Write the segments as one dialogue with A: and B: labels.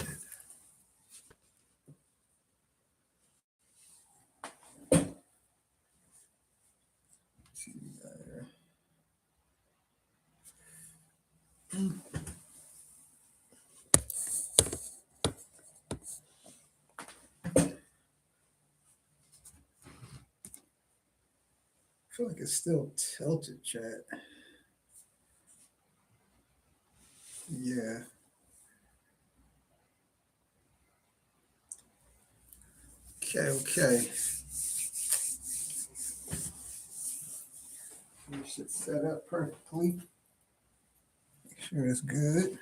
A: shit. See what we got here. I feel like it's still tilted, chat. Yeah. Okay. You should set up perfectly. Make sure it's good.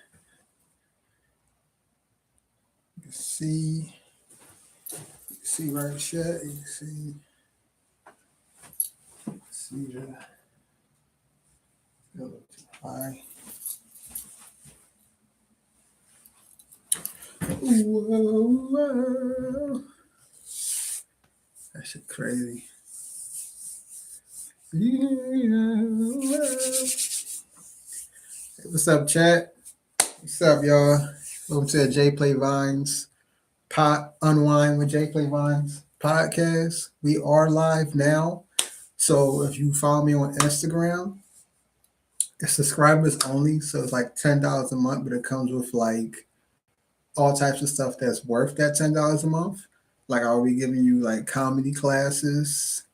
A: You can see right, chat. You can see the a little too high. Whoa. That shit crazy. Yeah. Hey, what's up, chat? What's up, y'all? Welcome to the Jplay Vines Unwine with Jplay Vines podcast. We are live now. So if you follow me on Instagram, it's subscribers only. So it's like $10 a month, but it comes with like all types of stuff that's worth that $10 a month. Like I'll be giving you like comedy classes,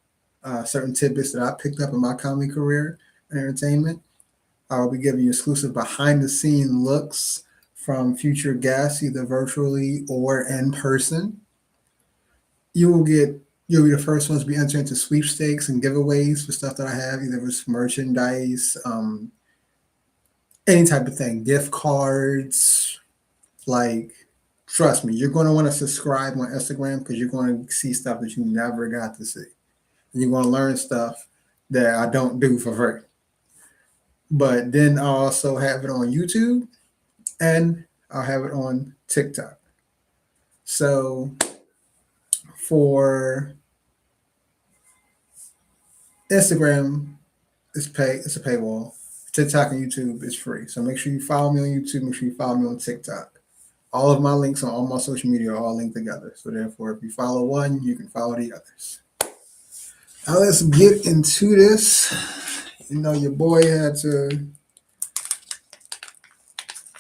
A: certain tidbits that I picked up in my comedy career and entertainment. I'll be giving you exclusive behind the scene looks from future guests, either virtually or in person. You'll be the first ones to be entered into sweepstakes and giveaways for stuff that I have, either it's merchandise, any type of thing, gift cards. Like, trust me, you're going to want to subscribe on Instagram because you're going to see stuff that you never got to see. And you're going to learn stuff that I don't do for free. But then I'll also have it on YouTube and I'll have it on TikTok. So for Instagram, it's a paywall. TikTok and YouTube is free. So make sure you follow me on YouTube. Make sure you follow me on TikTok. All of my links on all my social media are all linked together. So therefore, if you follow one, you can follow the others. Now let's get into this. You know, your boy had to.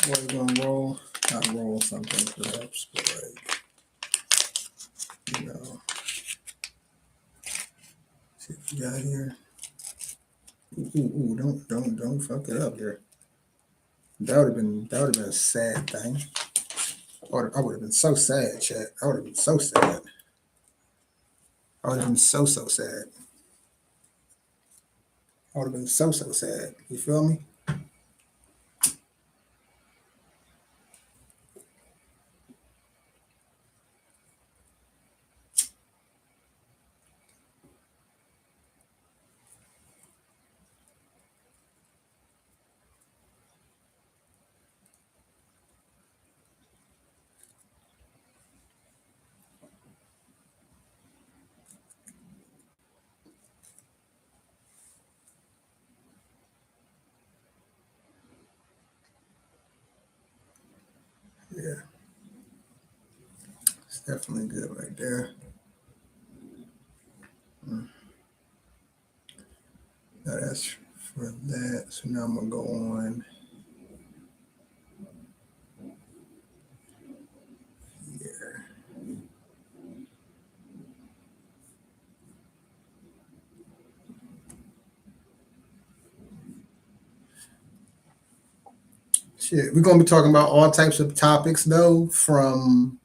A: We're gonna not roll something perhaps, but like, you know, see what we got here. Ooh, don't fuck it up here. That would have been a sad thing. I would have been so sad, chat. I would have been so sad. I would have been so sad. I would have been so sad. You feel me? Yeah. It's definitely good right there. Now that's for that. So now I'm gonna go on here. Shit, we're gonna be talking about all types of topics though, from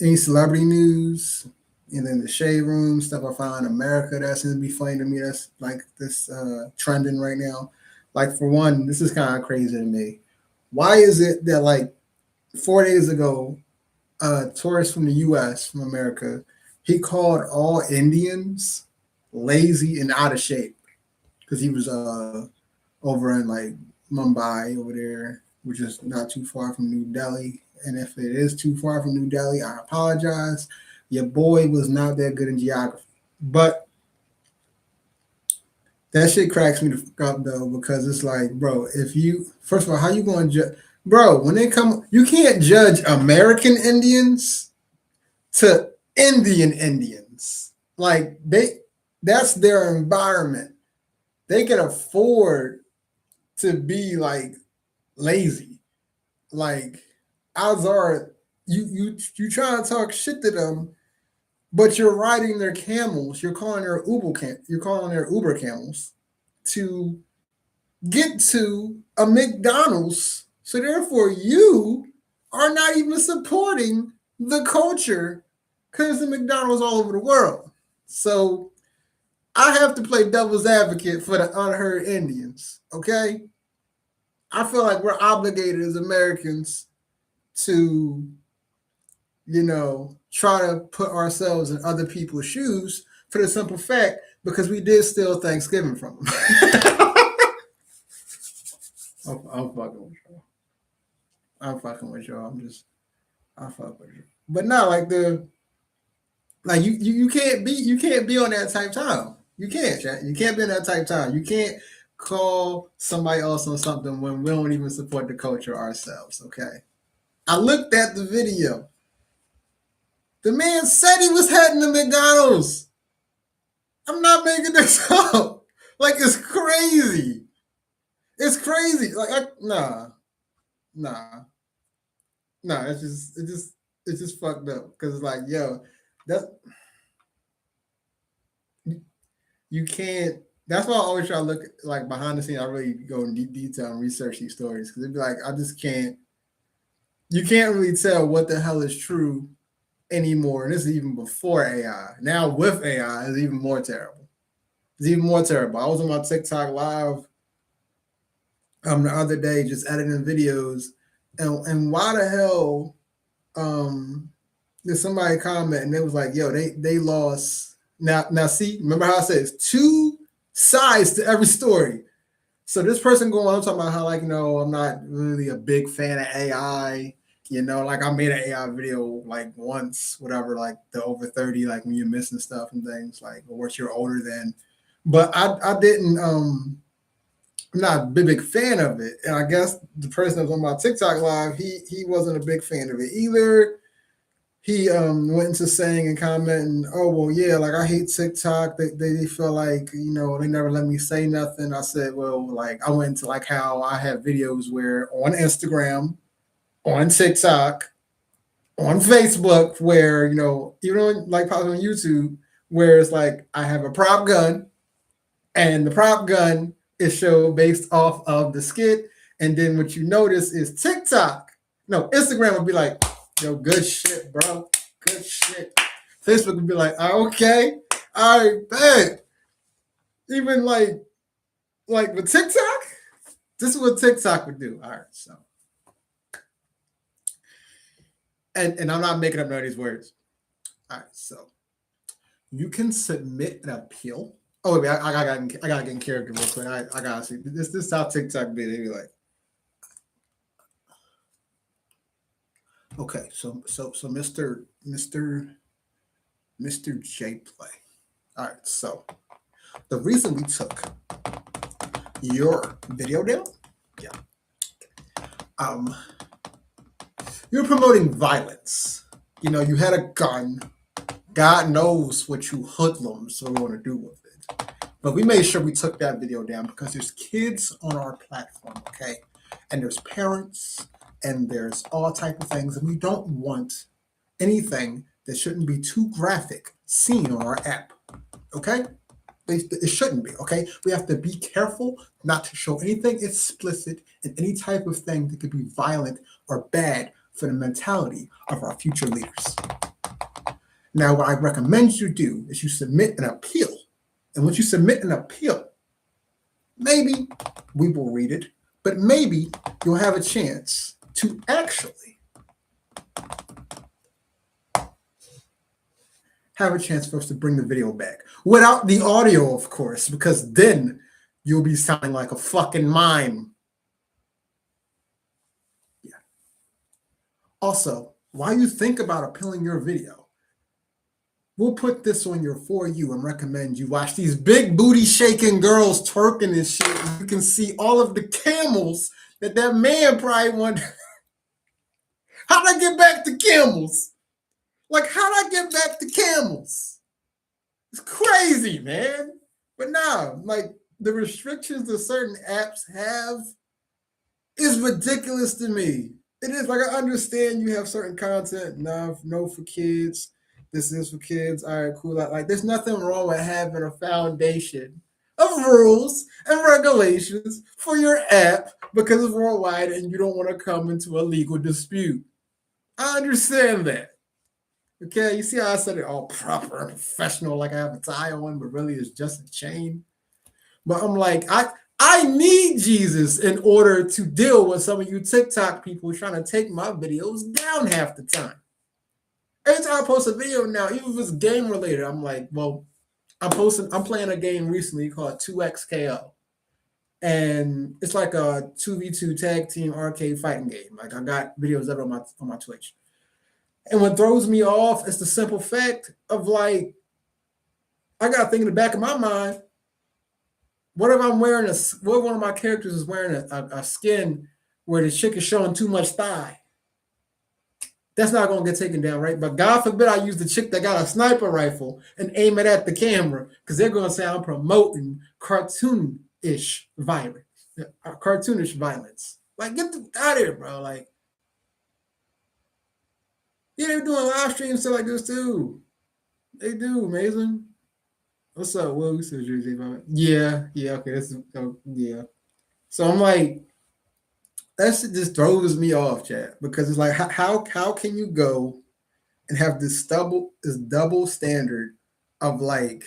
A: any celebrity news, and then the shade room stuff I find in America that seems to be funny to me. That's like this trending right now. Like for one, this is kind of crazy to me. Why is it that like 4 days ago, a tourist from the U.S. from America, he called all Indians lazy and out of shape because he was over in like Mumbai over there, which is not too far from New Delhi. And if it is too far from New Delhi, I apologize. Your boy was not that good in geography. But that shit cracks me the fuck up though, because it's like, bro, if you first of all, how you going to bro, when they come, you can't judge American Indians to Indian Indians. Like that's their environment. They can afford to be like lazy. Like odds are you try to talk shit to them, but you're riding their camels. You're calling their Uber camels to get to a McDonald's. So therefore, you are not even supporting the culture because the McDonald's all over the world. So I have to play devil's advocate for the unheard Indians. Okay, I feel like we're obligated as Americans to, try to put ourselves in other people's shoes for the simple fact because we did steal Thanksgiving from them. I'm fucking with y'all. I'm fucking with y'all. I fuck with you. But no, you can't be on that type time. You can't, chat. You can't be on that type time. You can't call somebody else on something when we don't even support the culture ourselves. Okay. I looked at the video. The man said he was heading to McDonald's. I'm not making this up. Like it's crazy. It's crazy. Nah. It's just fucked up because it's like, yo, that you can't. That's why I always try to look like behind the scenes. I really go in deep detail and research these stories because it'd be like I just can't. You can't really tell what the hell is true anymore. And this is even before AI. Now with AI, it's even more terrible. It's even more terrible. I was on my TikTok live the other day just editing videos, and why the hell did somebody comment and they was like, yo, they lost. Now see, remember how I said it's two sides to every story. So this person going on talking about how I'm not really a big fan of AI. I made an AI video like once, whatever, like the over 30, like when you're missing stuff and things, like or what you're older than. But I didn't I'm not a big fan of it. And I guess the person that was on my TikTok live, he wasn't a big fan of it either. He went into saying and commenting, oh well, yeah, like I hate TikTok. They feel like they never let me say nothing. I said, well, like I went into like how I have videos where on Instagram, on TikTok, on Facebook, where even on like probably on YouTube, where it's like I have a prop gun, and the prop gun is shown based off of the skit, and then what you notice is Instagram would be like, yo, good shit, bro. Good shit. Facebook would be like, okay, all right, bet. Even like with TikTok, this is what TikTok would do. All right, so. And I'm not making up none of these words. All right, so you can submit an appeal. Oh, wait, I gotta get in character real quick. I gotta see this is how TikTok be. They be like, okay, so Mr. Jplay. All right, so the reason we took your video down, yeah, you're promoting violence. You had a gun. God knows what you hoodlums are going to do with it. But we made sure we took that video down because there's kids on our platform, okay? And there's parents and there's all type of things. And we don't want anything that shouldn't be too graphic seen on our app, okay? It shouldn't be, okay? We have to be careful not to show anything explicit and any type of thing that could be violent or bad for the mentality of our future leaders. Now, what I recommend you do is you submit an appeal. And once you submit an appeal, maybe we will read it, but maybe you'll have a chance to actually have a chance for us to bring the video back. Without the audio, of course, because then you'll be sounding like a fucking mime. Yeah. Also, while you think about appealing your video, we'll put this on your For You and recommend you watch these big booty shaking girls twerking and shit. And you can see all of the camels that man probably wanted How'd I get back to camels? Like, how'd I get back to camels? It's crazy, man. But nah, like the restrictions that certain apps have is ridiculous to me. It is like I understand you have certain content. No for kids. This is for kids. All right, cool. Like there's nothing wrong with having a foundation of rules and regulations for your app because it's worldwide and you don't want to come into a legal dispute. I understand that. Okay, you see how I said it all proper and professional, like I have a tie on, but really it's just a chain. But I'm like, I need Jesus in order to deal with some of you TikTok people trying to take my videos down half the time. Every time I post a video now, even if it's game related, I'm like, well, I'm playing a game recently called 2XKO. And it's like a 2v2 tag team arcade fighting game. Like I got videos of it on my Twitch. And what throws me off is the simple fact of like, I got to think in the back of my mind, what if I'm wearing what if one of my characters is wearing a skin where the chick is showing too much thigh? That's not going to get taken down, right? But God forbid I use the chick that got a sniper rifle and aim it at the camera because they're going to say I'm promoting cartoonish violence. Like, get out of here, bro. Like, yeah, they're doing live streams stuff like this too. They do, Mason. What's up, Will? Yeah, okay. Yeah. So I'm like, that shit just throws me off, chat, because it's like, how can you go and have this double standard of like,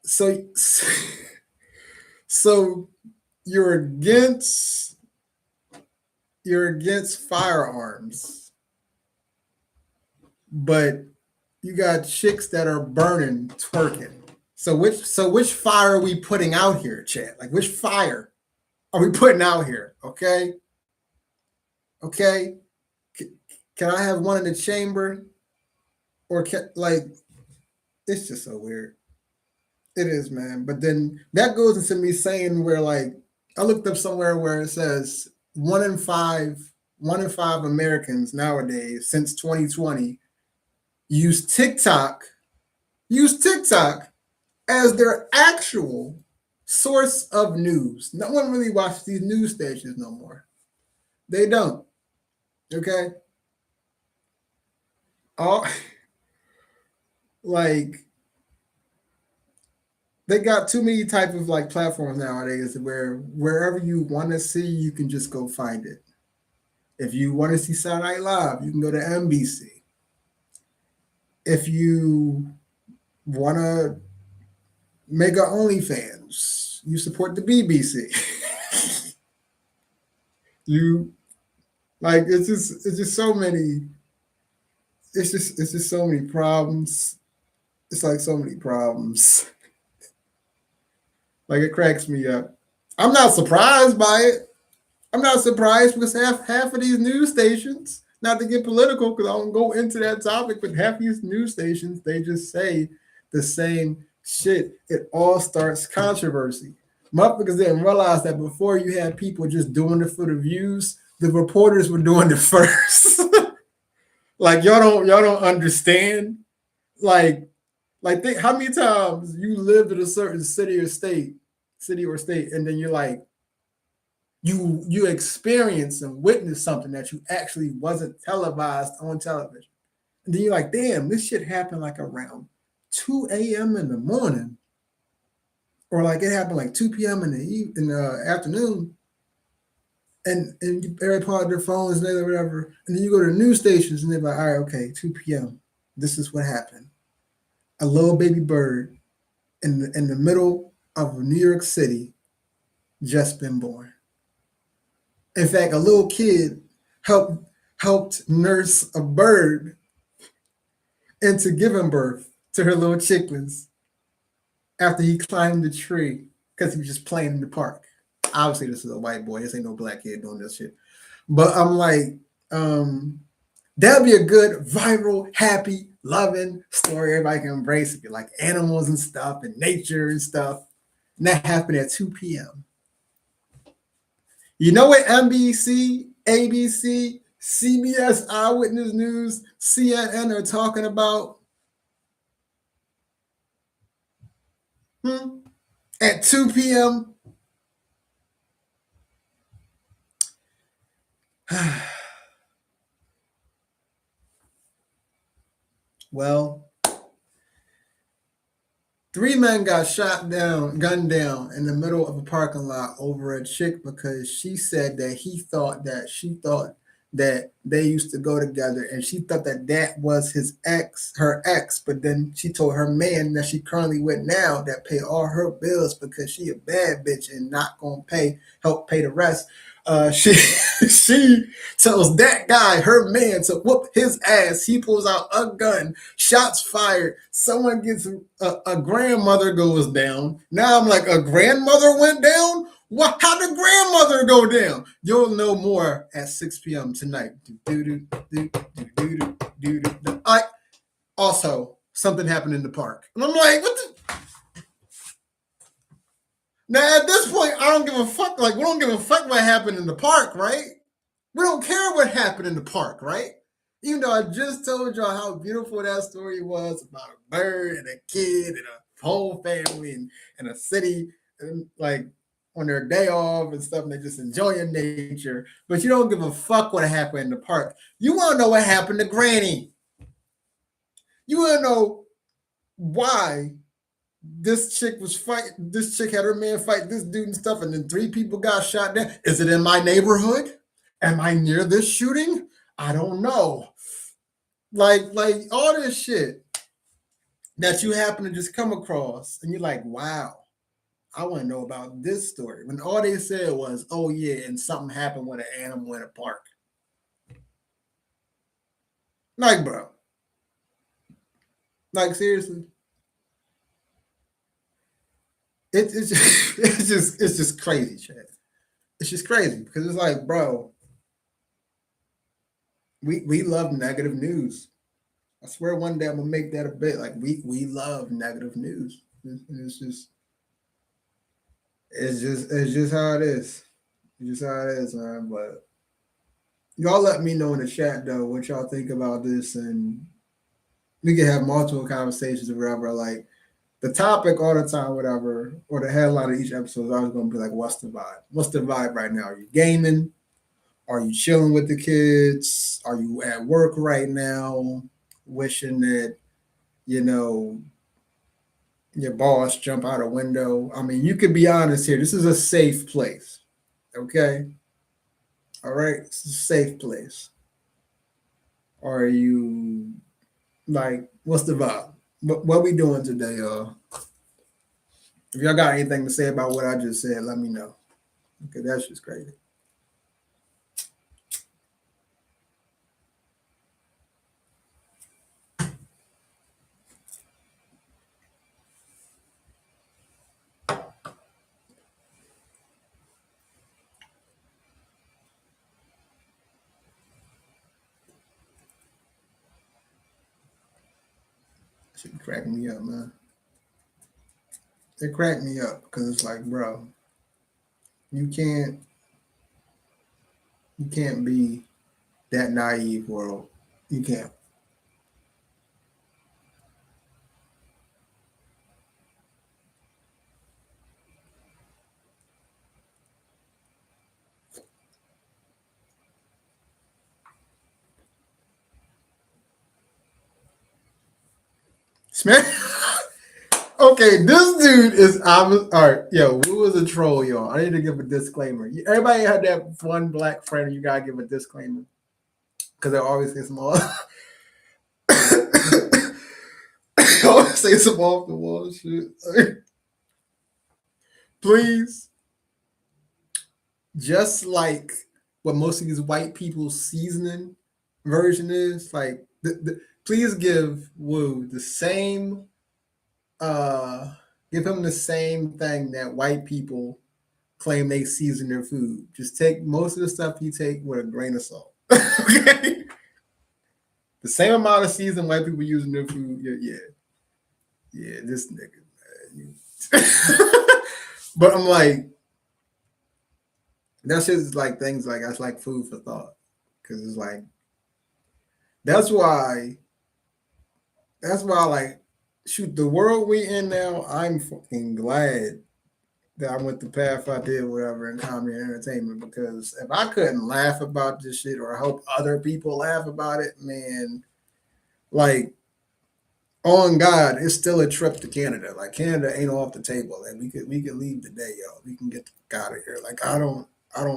A: so you're against firearms, but you got chicks that are burning twerking. So which fire are we putting out here, chat? Like which fire are we putting out here? Okay. Can I have one in the chamber? Or like it's just so weird. It is, man. But then that goes into me saying where like I looked up somewhere where it says 1 in 5 Americans nowadays since 2020 use TikTok as their actual source of news. No one really watches these news stations no more. They don't. Okay. All like they got too many type of like platforms nowadays where wherever you want to see, you can just go find it. If you want to see Saturday Night Live, you can go to NBC. If you want to make a OnlyFans, you support the BBC. You like it's just so many. It's just so many problems. It's like so many problems. Like it cracks me up. I'm not surprised by it. I'm not surprised because half of these news stations, not to get political, because I don't go into that topic, but half these news stations, they just say the same shit. It all starts controversy. Motherfuckers didn't realize that before you had people just doing it for the views, the reporters were doing it first. Like y'all don't understand. Like think how many times you lived in a certain city or state, and then you're like, you experience and witness something that you actually wasn't televised on television. And then you're like, damn, this shit happened like around 2 a.m. in the morning. Or like it happened like 2 p.m. in the afternoon. And everybody pull out their phones and whatever. And then you go to the news stations and they're like, all right, okay, 2 p.m. This is what happened. A little baby bird in the middle of New York City just been born. In fact, a little kid helped nurse a bird into giving birth to her little chicklets after he climbed the tree because he was just playing in the park. Obviously, this is a white boy. This ain't no black kid doing this shit. But I'm like, that'd be a good, viral, happy, loving story everybody can embrace. If you like animals and stuff and nature and stuff. And that happened at 2 p.m. You know what NBC, ABC, CBS, Eyewitness News, CNN are talking about? At 2 p.m.? Well, 3 men got gunned down in the middle of a parking lot over a chick because she said that she thought that they used to go together, and she thought that that was her ex. But then she told her man that she currently with now that pay all her bills because she a bad bitch and not gonna help pay the rest. She she tells that guy, her man, to whoop his ass. He pulls out a gun, shots fired. Someone gets a grandmother goes down. Now I'm like, a grandmother went down? What? How did grandmother go down? You'll know more at 6 p.m. tonight. Also, something happened in the park. And I'm like, what the? Now, at this point, I don't give a fuck. Like, we don't give a fuck what happened in the park, right? We don't care what happened in the park, right? Even though I just told y'all how beautiful that story was about a bird and a kid and a whole family and a city, and like on their day off and stuff, and they just enjoying nature. But you don't give a fuck what happened in the park. You want to know what happened to Granny. You want to know why this chick had her man fight this dude and stuff, and then 3 people got shot down. Is it in my neighborhood? Am I near this shooting? I don't know. Like all this shit that you happen to just come across, and you're like, wow, I want to know about this story. When all they said was, oh yeah, and something happened with an animal in a park. Like, bro. Like, seriously. It's just it's just crazy, Chad. It's just crazy because it's like, bro, we love negative news. I swear one day I'm gonna make that a bit. Like, we love negative news. It's just how it is. It's just how it is, man. But y'all let me know in the chat though what y'all think about this, and we can have multiple conversations or whatever. Like, the topic all the time, whatever, or the headline of each episode is always gonna be like, what's the vibe? What's the vibe right now? Are you gaming? Are you chilling with the kids? Are you at work right now? Wishing that, you know, your boss jump out a window. I mean, you could be honest here. This is a safe place. Okay. All right. It's a safe place. Are you like, what's the vibe? What we doing today, y'all? If y'all got anything to say about what I just said, let me know. Okay, that's just crazy. Shit cracking me up, man. It cracked me up because it's like, bro, you can't be that naive, world. You can't. Smith. Okay, this dude is all right. Yo, who was a troll, y'all? I need to give a disclaimer. Everybody had that one black friend. You gotta give a disclaimer because they always say small. Always say some off the wall shit. Please, just like what most of these white people's seasoning version is, like please give Wu the same give him the same thing that white people claim they season their food. Just take most of the stuff you take with a grain of salt. Okay? The same amount of season white people use in their food. Yeah, this nigga, man. But I'm like, That's just like things like that's like food for thought. Cause it's like that's why like shoot the world we in now, I'm fucking glad that I went the path I did, whatever, in comedy and entertainment. Because if I couldn't laugh about this shit or help other people laugh about it, man, like on God, it's still a trip to Canada. Like Canada ain't off the table. Like we could leave today, yo. We can get the fuck out of here. Like I don't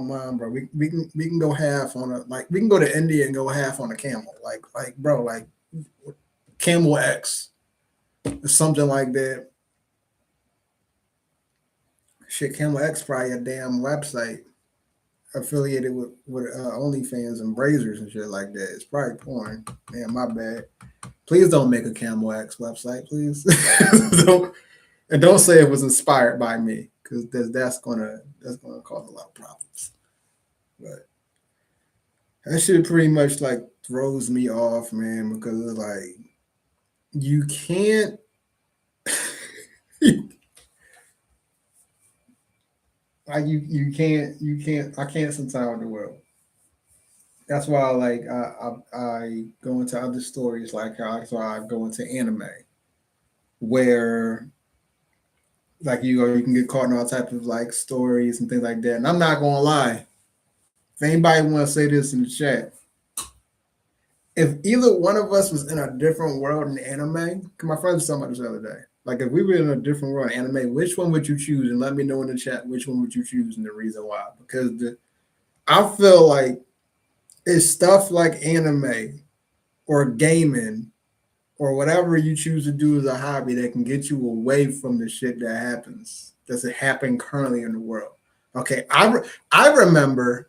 A: mind, bro. We can go half on a like we can go to India and go half on a camel. Like bro, like Camel X or something like that. Shit, Camel X probably a damn website affiliated with OnlyFans and Brazers and shit like that. It's probably porn. Man, my bad. Please don't make a Camel X website, please. don't, and don't say it was inspired by me, because that's gonna cause a lot of problems. But that shit pretty much like throws me off, man, because it's like you can't. Like you can't I can't sometimes the world. That's why like I go into other stories like how that's why I go into anime where like you can get caught in all types of like stories and things like that. And I'm not gonna lie, if anybody want to say this in the chat, if either one of us was in a different world in anime, cause my friend was talking about this the other day. Like if we were in a different world in anime, which one would you choose? And let me know in the chat which one would you choose and the reason why. Because I feel like it's stuff like anime or gaming or whatever you choose to do as a hobby that can get you away from the shit that happens that's happening currently in the world. Okay, I remember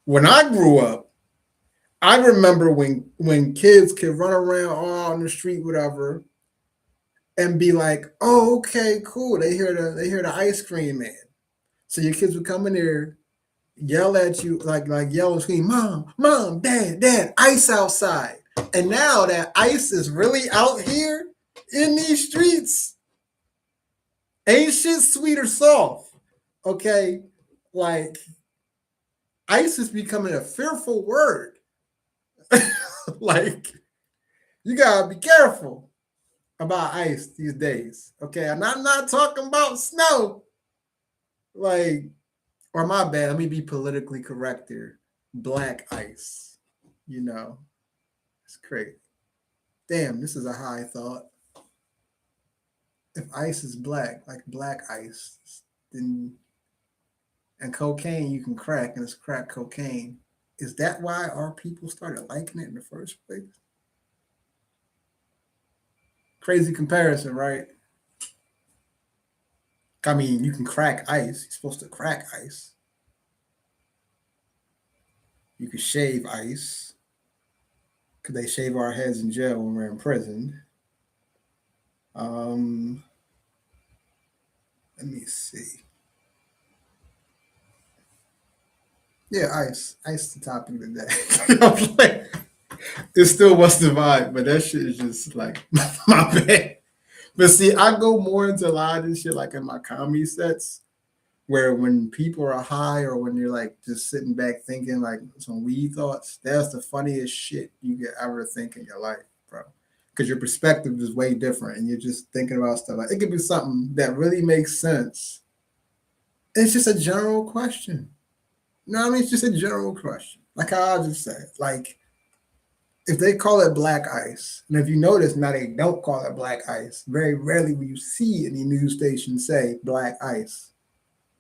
A: when I grew up. I remember when kids could run around all on the street, whatever, and be like, "Oh, okay, cool." They hear the ice cream man. So your kids would come in there, yell at you like yell and scream, "Mom, mom, dad, dad, ice outside!" And now that ice is really out here in these streets, ain't shit sweet or soft. Okay, like ice is becoming a fearful word. Like you gotta be careful about ice these days. Okay, and I'm not talking about snow. Like, or my bad, let me be politically correct here. Black ice. You know, it's crazy. Damn, this is a high thought. If ice is black, like black ice, then and cocaine you can crack, and it's crack cocaine. Is that why our people started liking it in the first place? Crazy comparison, right? I mean, you can crack ice. You're supposed to crack ice. You can shave ice because they shave our heads in jail when we're in prison. Um, Let me see. Yeah, ice. Ice the topic of the day. It still was the vibe, but that shit is just like my bad. But see, I go more into a lot of this shit like in my comedy sets, where when people are high or when you're like just sitting back thinking like some weed thoughts, that's the funniest shit you could ever think in your life, bro. Because your perspective is way different and you're just thinking about stuff like it could be something that really makes sense. It's just a general question. You know what I mean? It's just a general question. Like how I just said. Like if they call it black ice, and if you notice now they don't call it black ice, very rarely will you see any news station say black ice.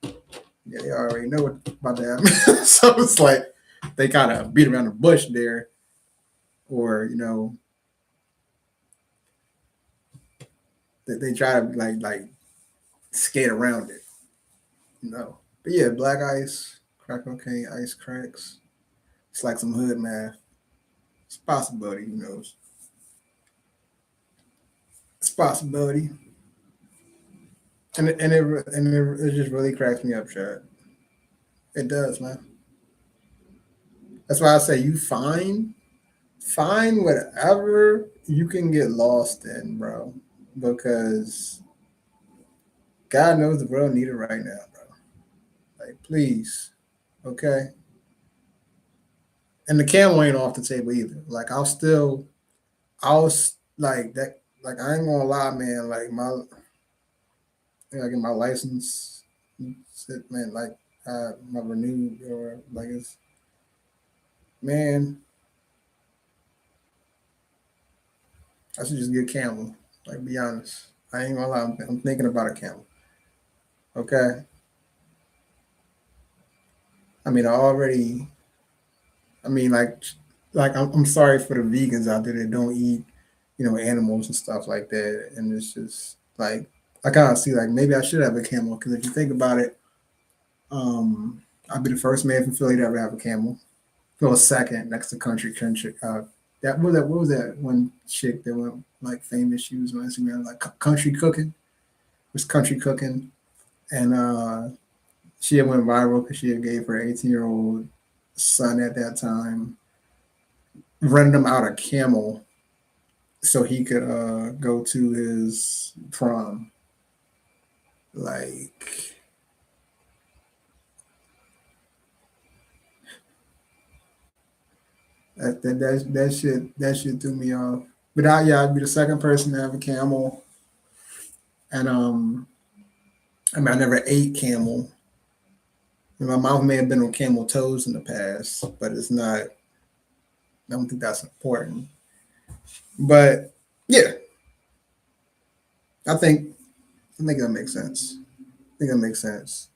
A: Yeah, they already know about that. So it's like they kind of beat around the bush there, or they try to like skate around it, you know. But yeah, black ice, crack cocaine, ice cracks. It's like some hood math. It's a possibility, who knows? It's a possibility, and it just really cracks me up, Chad. It does, man. That's why I say you find whatever you can get lost in, bro, because God knows the world need it right now, bro. Like, please, Okay, and the camel ain't off the table either. Like like that. Like I ain't gonna lie, man. Like I get my license, man. Like my renewed or like it's man. I should just get camel. Like be honest. I ain't gonna lie. I'm thinking about a camel. Okay. I mean, I already. I mean, like I'm sorry for the vegans out there that don't eat, animals and stuff like that. And it's just like I kind of see like maybe I should have a camel because if you think about it, I'd be the first man from Philly to ever have a camel. Well, second next to country. That what was that one chick that went like famous? She was on Instagram like country cooking. It was country cooking, and she had went viral because she had gave her 18-year-old son at that time rented him out a camel so he could go to his prom. Like that shit threw me off. But I'd be the second person to have a camel, and I mean I never ate camel. My mouth may have been on camel toes in the past, but it's not. I don't think that's important. But yeah, I think I think that makes sense. I think that makes sense.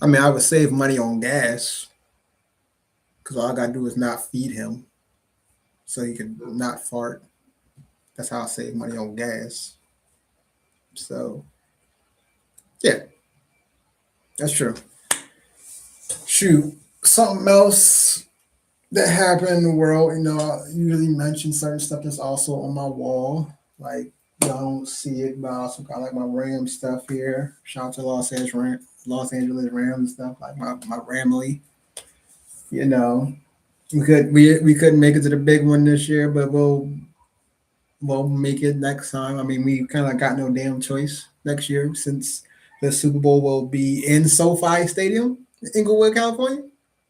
A: I mean, I would save money on gas because all I gotta do is not feed him, so he can not fart. That's how I save money on gas. So yeah, that's true. Shoot, something else that happened in the world. I usually mention certain stuff that's also on my wall. Like y'all don't see it, but I also got like my Ram stuff here. Shout out to Los Angeles Rams and stuff. Like my Ramley. You know, we couldn't make it to the big one this year, but we'll make it next time. I mean, we kind of got no damn choice next year since the Super Bowl will be in SoFi Stadium, Inglewood, California.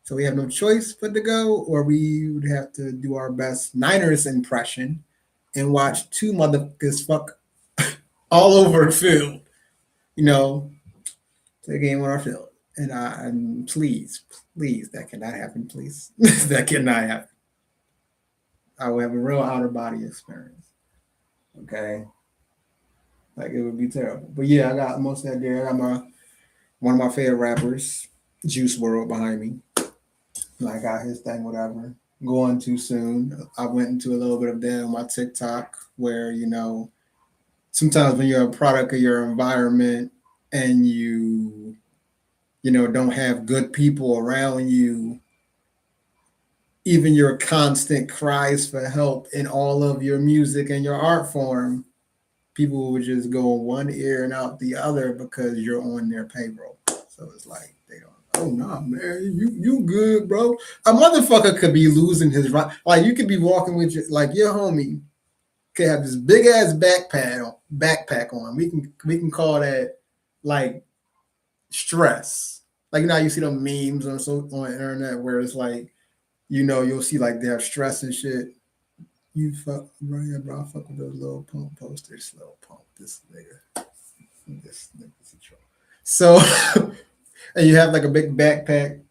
A: So we have no choice but to go, or we would have to do our best Niners impression and watch two motherfuckers fuck all over the field. You know, play a game on our field. And please, that cannot happen. Please, that cannot happen. I will have a real outer body experience. Okay, like it would be terrible. But yeah, I got most of that there. I got my one of my favorite rappers, Juice World, behind me. Like got his thing, whatever. Going too soon. I went into a little bit of that on my TikTok where, sometimes when you're a product of your environment and don't have good people around you, even your constant cries for help in all of your music and your art form, people would just go one ear and out the other because you're on their payroll. So it's like they don't. Oh nah, man, you good, bro? A motherfucker could be losing his right. Like you could be walking with your homie could have this big ass backpack on. We can call that like stress. Like how you see them memes on on the internet where it's like you'll see like they have stress and shit. You fuck, bro, yeah, bro. I fuck with those little pump posters. Little pump, this nigga's a troll. So, and you have like a big backpack,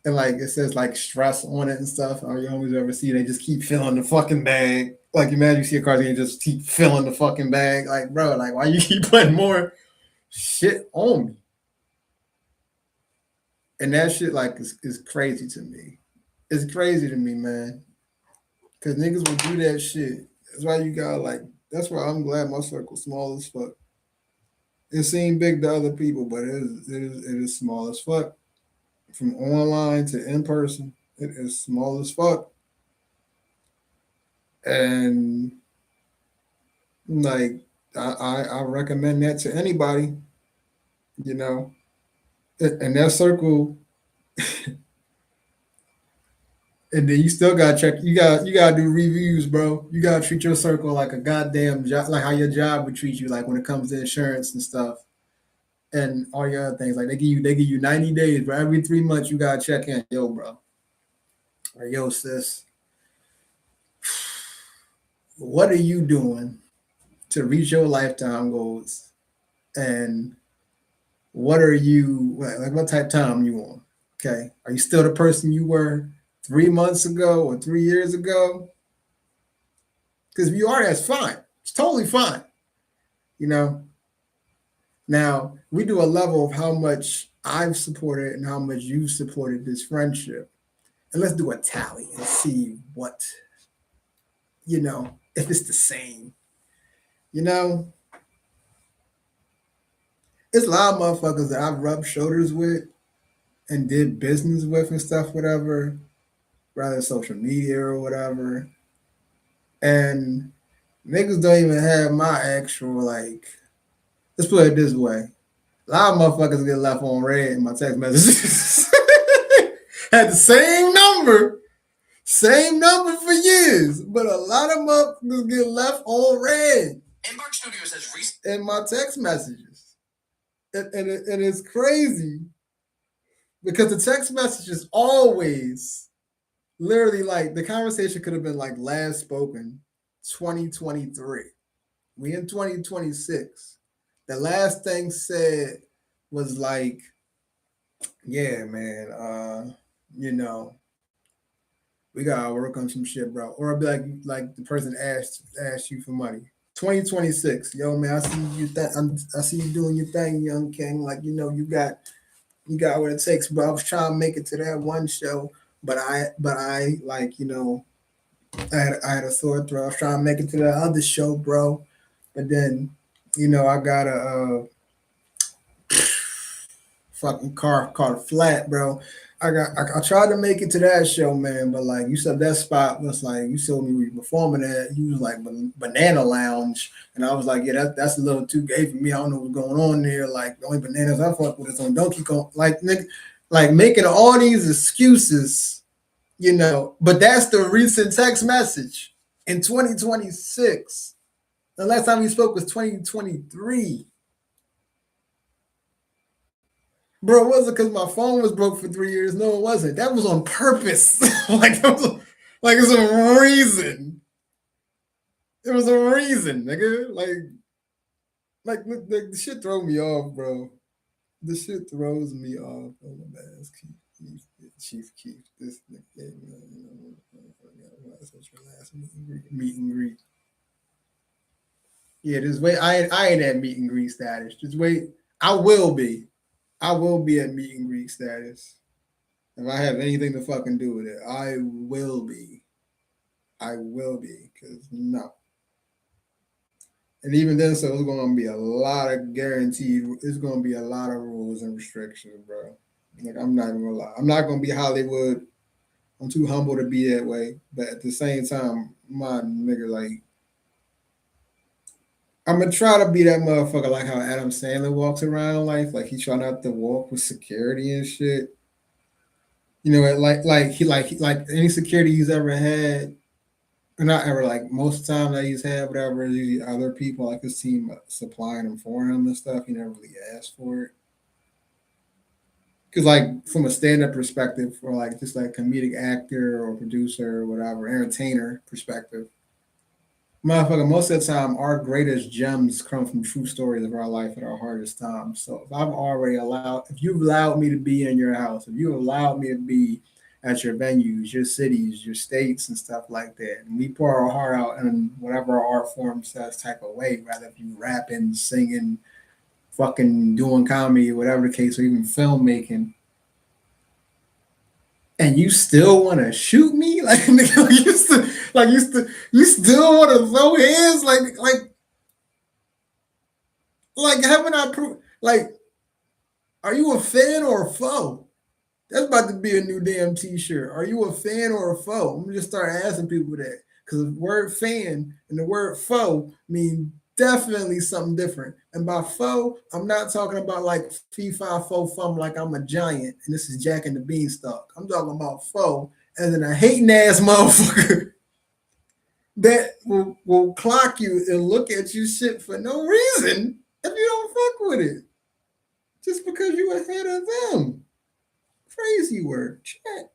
A: and like it says like stress on it and stuff. Or you always ever see they just keep filling the fucking bag. Like imagine you see a car and just keep filling the fucking bag. Like bro, like why you keep putting more shit on me? And that shit like is crazy to me. It's crazy to me, man. Cause niggas will do that shit. That's why you got like. That's why I'm glad my circle's small as fuck. It seemed big to other people, but it is small as fuck. From online to in person, it is small as fuck. And like I recommend that to anybody, you know. And that circle, and then you still gotta check. You gotta do reviews, bro. You gotta treat your circle like a goddamn job, like how your job would treat you, like when it comes to insurance and stuff. and all your other things. Like they give you 90 days, but every 3 months you gotta check in. Yo, bro. Or yo, sis, what are you doing to reach your lifetime goals? And what are you like what type of time you on? Okay. Are you still the person you were 3 months ago or 3 years ago? Because if you are, that's fine. It's totally fine. You know, now we do a level of how much I've supported and how much you've supported this friendship. And let's do a tally and see what, if it's the same. You know, it's a lot of motherfuckers that I've rubbed shoulders with and did business with and stuff, whatever, rather social media or whatever. And niggas don't even have my actual, like, let's put it this way. A lot of motherfuckers get left on red in my text messages. Had the same number for years, but a lot of motherfuckers get left on red in my text messages. And it's crazy because the text message is always literally like the conversation could have been like last spoken 2023. We in 2026. The last thing said was like, yeah, man, we gotta work on some shit, bro. Or be like the person asked you for money. 2026, yo, man, I see you. I see you doing your thing, young king. Like you got what it takes, bro. I was trying to make it to that one show, but I like I had a sore throat. I was trying to make it to that other show, bro, but then I got a fucking car caught flat, bro. I tried to make it to that show, man, but like you said, that spot was like you showed me where you performing at. You was like Banana Lounge, and I was like, yeah, that's a little too gay for me. I don't know what's going on there. Like the only bananas I fuck with is on Donkey Kong. Like nigga, like making all these excuses, But that's the recent text message in 2026. The last time we spoke was 2023. Bro, it wasn't because my phone was broke for 3 years. No, it wasn't. That was on purpose. Like it's a reason. It was a reason, nigga. Like the shit throws me off, bro. The shit throws me off. Oh my bad. Chief Keef. This nigga, that's your last meet and greet. Yeah, just wait. I ain't at meet and greet status. Just wait. I will be. I will be at meet and greet status. If I have anything to fucking do with it, I will be. I will be, because no. And even then, so it's going to be a lot of guaranteed, it's going to be a lot of rules and restrictions, bro. Like, I'm not even going to lie. I'm not going to be Hollywood. I'm too humble to be that way. But at the same time, my nigga, like, I'm going to try to be that motherfucker like how Adam Sandler walks around life. Like, he try not to walk with security and shit. Like any security he's ever had, or not ever, like most of the time that he's had, whatever, usually other people like his team supplying him for him and stuff. He never really asked for it. Because like from a stand-up perspective, or like just like comedic actor or producer or whatever, entertainer perspective, motherfucker, most of the time our greatest gems come from true stories of our life at our hardest times. So if you've allowed me to be in your house, if you allowed me to be at your venues, your cities, your states, and stuff like that, and we pour our heart out in whatever our art form says type of way, rather if you rapping, singing, fucking doing comedy, whatever the case, or even filmmaking, and you still want to shoot me, like nigga, you still want to throw hands, like haven't I proved? Like, are you a fan or a foe? That's about to be a new damn T-shirt. Are you a fan or a foe? I'm gonna just start asking people that, because the word fan and the word foe mean definitely something different. And by foe, I'm not talking about like fee fi fo fum, like I'm a giant and this is Jack and the Beanstalk. I'm talking about foe as in a hating ass motherfucker that will clock you and look at you shit for no reason if you don't fuck with it. just because you ahead of them. Crazy word. Chat.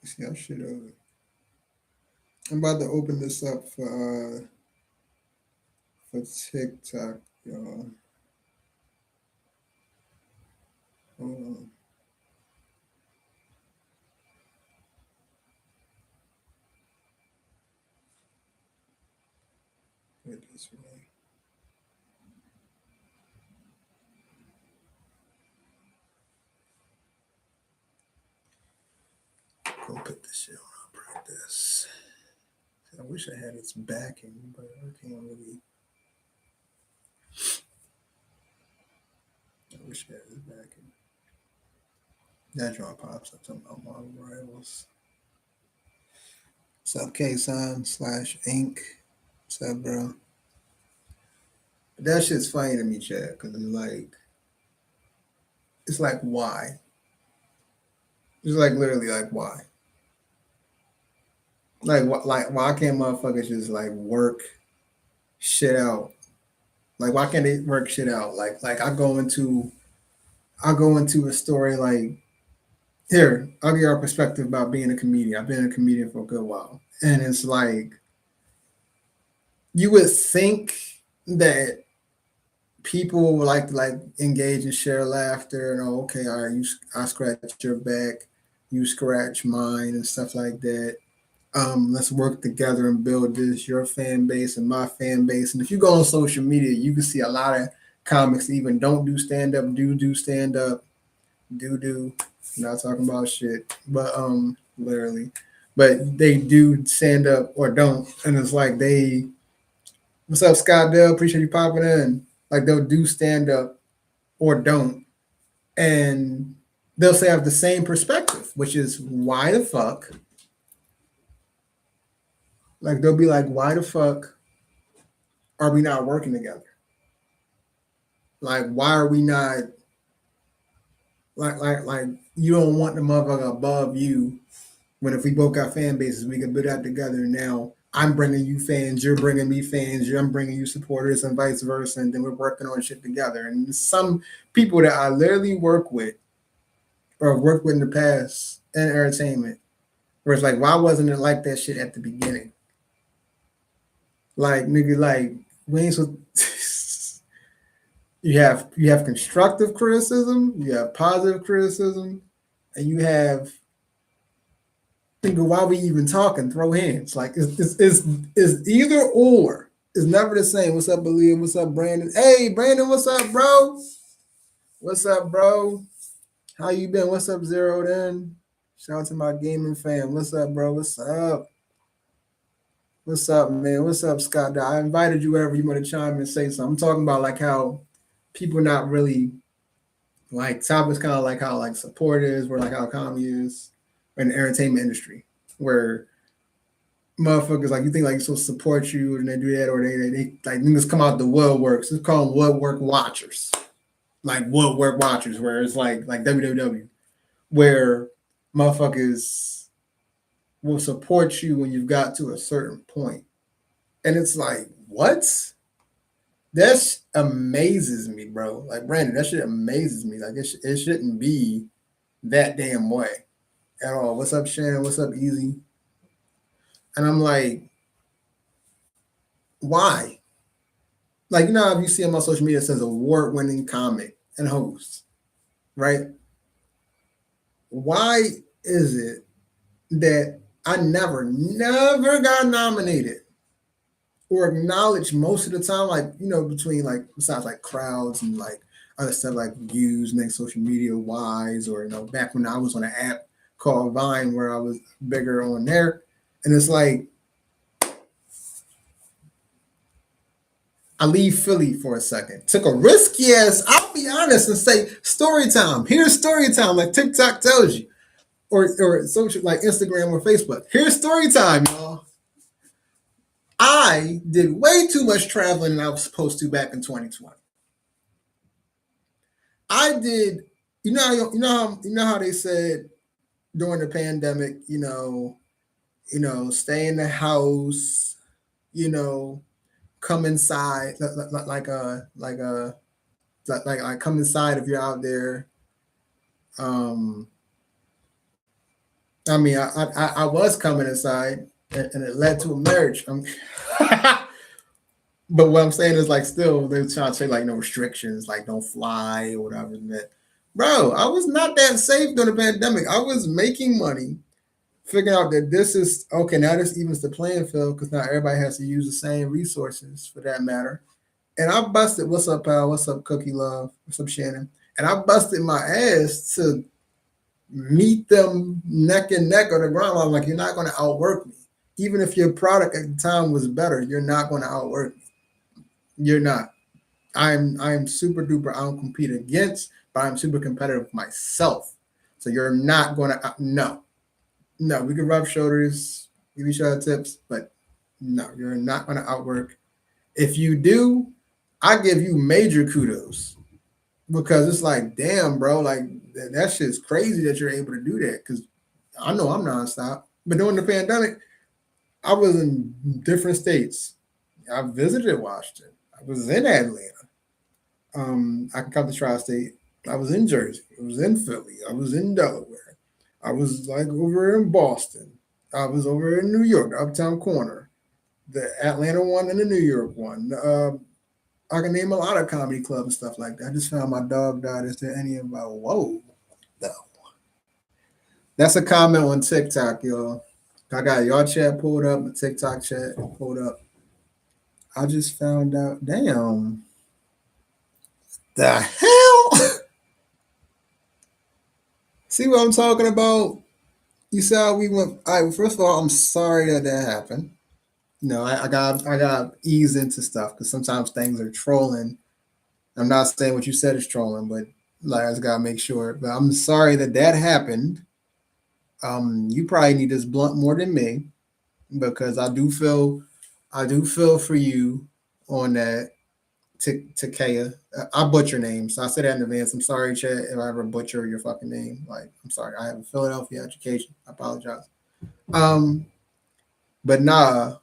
A: See that shit over. I'm about to open this up for TikTok, y'all. Hold on. Wait this way. Go put this shit on practice. I wish I had its backing, but I can't really. I wish I had its backing. That draw pops up talking about my rivals. What's up, K-Sign / Ink? What's up, bro? But that shit's funny to me, Chad, because it's like why? It's like literally like why? Like why can't motherfuckers just like work shit out? Like why can't they work shit out? Like I go into a story like here, I'll give you our perspective about being a comedian. I've been a comedian for a good while. And it's like you would think that people would like to like engage and share laughter and oh, okay, all right, I scratch your back, you scratch mine and stuff like that. Let's work together and build this, your fan base and my fan base. And if you go on social media, you can see a lot of comics that even don't do stand up, do stand up, do. Not talking about shit, but literally. But they do stand up or don't. And it's like what's up, Scott Dell? Appreciate you popping in. Like they'll do stand up or don't. And they'll say I have the same perspective, which is why the fuck? Like they'll be like, why the fuck are we not working together? Like, why are we not like you don't want the motherfucker above you when if we both got fan bases, we can build that together. Now I'm bringing you fans, you're bringing me fans, I'm bringing you supporters, and vice versa, and then we're working on shit together. And some people that I literally work with or have worked with in the past in entertainment, where it's like, why wasn't it like that shit at the beginning? Like nigga, like we ain't so. You have constructive criticism, you have positive criticism, and you have think of why we even talking, throw hands. Like it's either or. It's never the same. What's up, Aaliyah? What's up, Brandon? Hey, Brandon, what's up, bro? What's up, bro? How you been? What's up, Zero Then? Shout out to my gaming fam. What's up, bro? What's up? What's up, man? What's up, Scott? I invited you wherever you want to chime in and say something. I'm talking about like how people not really like topics kind of like how like support is, where like how comedy is in the entertainment industry, where motherfuckers like you think like so support you and they do that, or they like niggas come out the woodworks. It's called woodwork watchers, like woodwork watchers, where it's like WWW, where motherfuckers will support you when you've got to a certain point, and it's like what? That amazes me, bro. Like Brandon, that shit amazes me. Like it shouldn't be that damn way at all. What's up, Shannon? What's up, Easy? And I'm like, why? Like, you know, how you see on my social media, it says award-winning comic and host, right? Why is it that I never got nominated or acknowledged most of the time? Like, you know, between like besides like crowds and like other stuff like views, next social media wise, or you know, back when I was on an app called Vine where I was bigger on there, and it's like I leave Philly for a second. Took a risky ass, I'll be honest and say story time. Here's story time, like TikTok tells you. Or social like Instagram or Facebook. Here's story time, y'all. I did way too much traveling than I was supposed to back in 2020. I did, you know how they said during the pandemic, stay in the house, you know, come inside, like come inside if you're out there. Um, I mean, I was coming inside, and it led to a marriage. But what I'm saying is like still they're trying to say like no restrictions, like don't fly or whatever. Bro, I was not that safe during the pandemic. I was making money, figuring out that this is okay. Now this evens the playing field because now everybody has to use the same resources for that matter. And I busted. What's up, pal? What's up, Cookie Love? What's up, Shannon? And I busted my ass to meet them neck and neck on the ground. I'm like, you're not going to outwork me. Even if your product at the time was better, you're not going to outwork me. You're not. I'm super duper. I don't compete against, but I'm super competitive with myself. So you're not going to. No. We can rub shoulders, give each other tips, but no, you're not going to outwork. If you do, I give you major kudos because it's like, damn, bro, like that shit's crazy that you're able to do that. Because I know I'm nonstop, but during the pandemic, I was in different states. I visited Washington. I was in Atlanta. I can come to Tri-State. I was in Jersey. I was in Philly. I was in Delaware. I was like over in Boston. I was over in New York, the Uptown Corner, the Atlanta one and the New York one. I can name a lot of comedy clubs and stuff like that. I just found my dog died. Is there any about whoa? No. That's a comment on TikTok, y'all. I got y'all chat pulled up, the TikTok chat pulled up. I just found out. Damn. The hell? See what I'm talking about? You saw we went. All right, first of all, I'm sorry that happened. I got ease into stuff because sometimes things are trolling. I'm not saying what you said is trolling, but like I just gotta make sure. But I'm sorry that happened. You probably need this blunt more than me because I do feel for you on that. Takea. I butcher names. So I said that in advance. I'm sorry, Chad, if I ever butcher your fucking name. Like, I'm sorry. I have a Philadelphia education. I apologize. Um, but nah,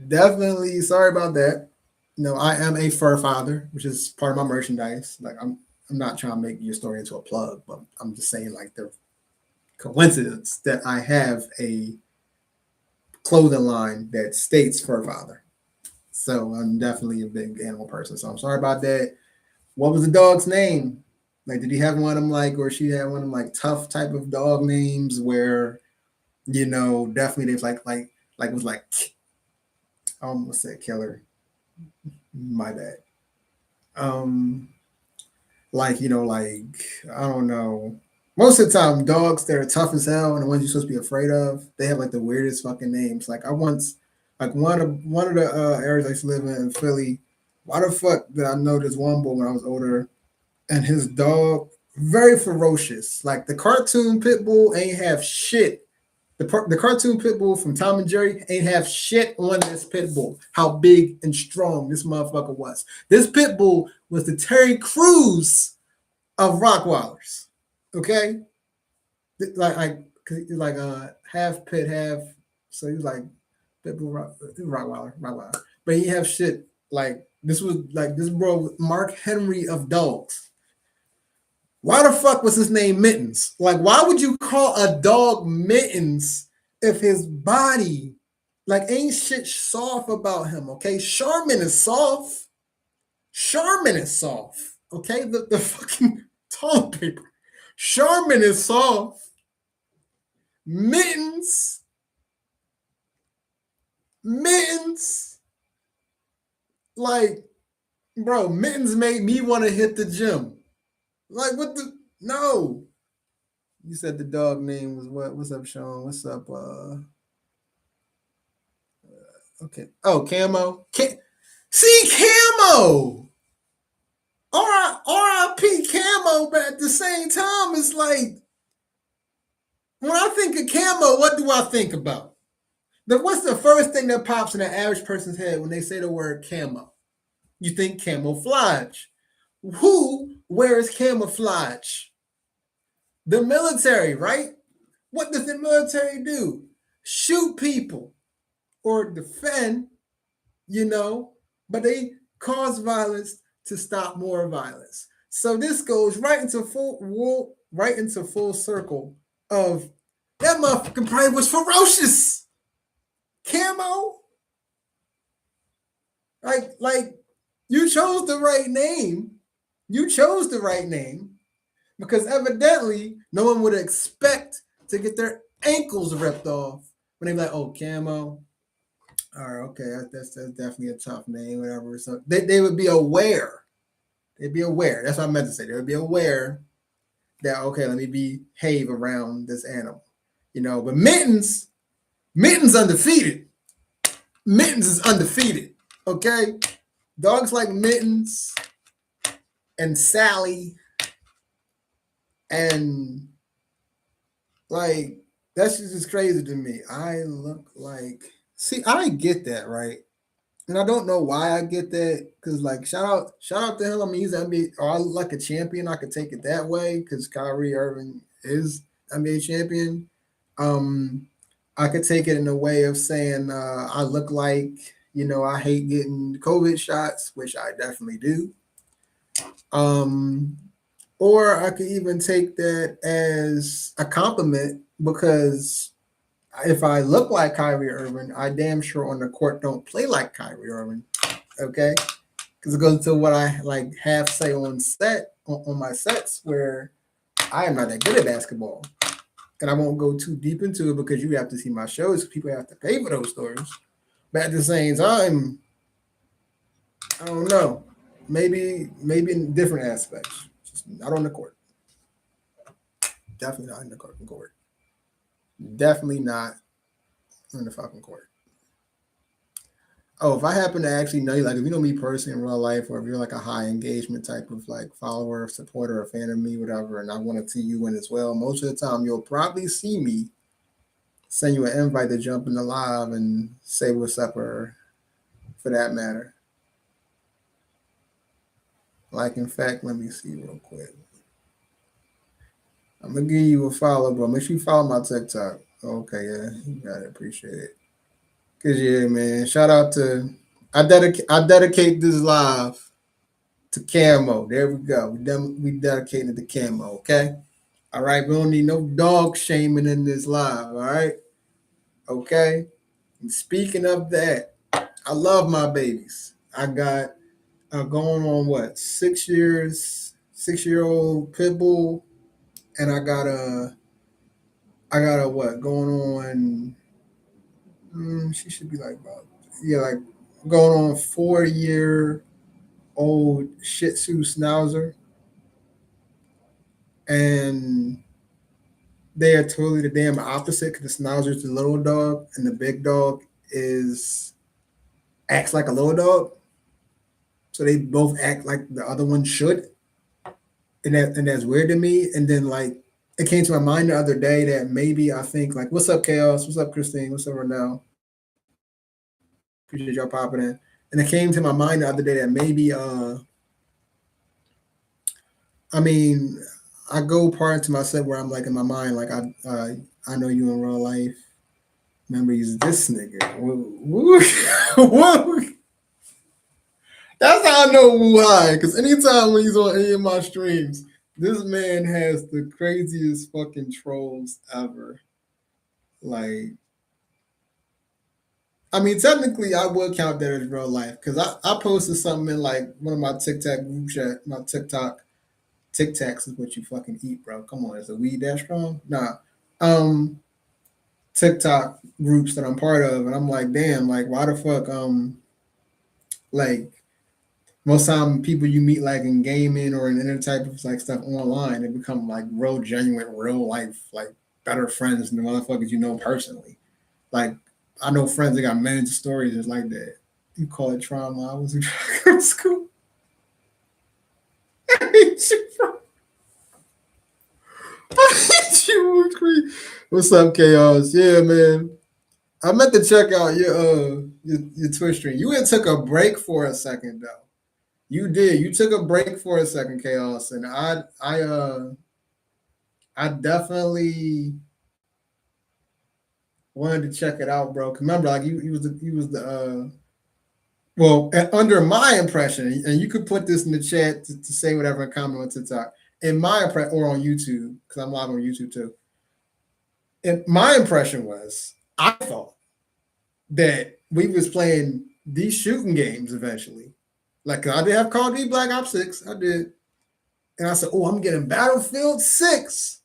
A: definitely sorry about that. No, I am a fur father, which is part of my merchandise. Like, I'm not trying to make your story into a plug, but I'm just saying like the coincidence that I have a clothing line that states fur father. So I'm definitely a big animal person. So I'm sorry about that. What was the dog's name? Like, did he have one of them like, or she had one of them like tough type of dog names where, definitely there's like it was like, I almost said killer. My bad. Um, like I don't know. Most of the time, dogs that are tough as hell and the ones you're supposed to be afraid of, they have like the weirdest fucking names. Like I once, like one of the areas I used to live in Philly. Why the fuck did I know this one boy when I was older? And his dog very ferocious. Like the cartoon pit bull ain't have shit. The cartoon pit bull from Tom and Jerry ain't have shit on this pit bull. How big and strong this motherfucker was. This pit bull was the Terry Crews of Rockwallers. Okay, like half pit, half. So he was like pit bull Rottweiler. But he have shit like this was like this bro Mark Henry of dogs. Why the fuck was his name Mittens? Like, why would you call a dog Mittens if his body, like, ain't shit soft about him, okay? Charmin is soft. Charmin is soft, okay? The fucking toilet paper. Charmin is soft. Mittens. Mittens. Like, bro, Mittens made me want to hit the gym. Like, what the? No. You said the dog name was what? What's up, Sean? What's up? Okay. Oh, Camo. See Camo. R.I.P. Camo, but at the same time, it's like when I think of Camo, what do I think about? What's the first thing that pops in the average person's head when they say the word camo? You think camouflage. Who wears camouflage? The military, right? What does the military do? Shoot people or defend, you know, but they cause violence to stop more violence. So this goes right into full circle of that motherfucker probably was ferocious. Camo, like you chose the right name. You chose the right name because evidently no one would expect to get their ankles ripped off when they be like, oh, Camo. All right, okay, that's definitely a tough name, whatever. So they would be aware. They'd be aware. That's what I meant to say. They would be aware that okay, let me behave around this animal. But Mittens undefeated. Mittens is undefeated. Okay? Dogs like Mittens and Sally and like that's just crazy to me. I look like see, I get that, right? And I don't know why I get that because like shout out to him. I mean he's NBA or I look like a champion. I could take it that way because Kyrie Irving is NBA champion. Um I could take it in a way of saying I look like I hate getting COVID shots, which I definitely do. Um or I could even take that as a compliment because if I look like Kyrie Irving, I damn sure on the court don't play like Kyrie Irving. Okay, because it goes to what I like half say on my sets where I am not that good at basketball, and I won't go too deep into it because you have to see my shows. People have to pay for those stories. But at the same time, I don't know. Maybe in different aspects, just not on the court. Definitely not in the court. Definitely not on the fucking court. Oh, if I happen to actually know you, like if you know me personally in real life, or if you're like a high engagement type of like follower, supporter, or fan of me, whatever, and I want to see you win as well, most of the time you'll probably see me send you an invite to jump in the live and say what's up, or for that matter. Like in fact, let me see real quick. I'm gonna give you a follow, bro. Make sure you follow my TikTok. Okay, yeah, you got it. Appreciate it. Cause yeah, man. Shout out to I dedicate this live to Camo. There we go. We dedicated to Camo. Okay. All right. We don't need no dog shaming in this live. All right. Okay. And speaking of that, I love my babies. I got going on what 6 years, 6 year old pit bull, and I got a what going on. She should be like about yeah like going on 4 year old Shih Tzu Schnauzer, and they are totally the damn opposite because the Schnauzer is the little dog and the big dog is acts like a little dog. So they both act like the other one should, and that's weird to me. And then like it came to my mind the other day that maybe I think like, what's up, Chaos? What's up, Christine? What's up, Renell? Appreciate y'all popping in. And it came to my mind the other day that maybe I mean I go part into my set where I'm like in my mind like I know you in real life. Remember, he's this nigga. Woo, woo, woo. That's how I know why. Because anytime when he's on any of my streams, this man has the craziest fucking trolls ever. Like, I mean, technically, I would count that as real life because I posted something in like one of my TikTok group chat, my TikTok. TikToks is what you fucking eat, bro. Come on, is the weed that strong? Nah. Um, TikTok groups that I'm part of, and I'm like, damn, like, why the fuck, like, most time people you meet like in gaming or in any type of like stuff online, they become like real genuine, real life, like better friends than the motherfuckers you know personally. Like I know friends that got many stories just like that. You call it trauma. I was in school. I hate you, bro. I hate you. What's up, chaos? Yeah, man. I meant to check out your Twitch stream. You had took a break for a second though. You did. You took a break for a second, chaos, and I definitely wanted to check it out, bro. 'Cause remember, like he was the Well, under my impression, and you could put this in the chat to say whatever and comment on TikTok. In my impression, or on YouTube, because I'm live on YouTube too. And my impression was, I thought that we was playing these shooting games eventually. Like I did have Call of Duty Black Ops 6, I did, and I said, "Oh, I'm getting Battlefield 6.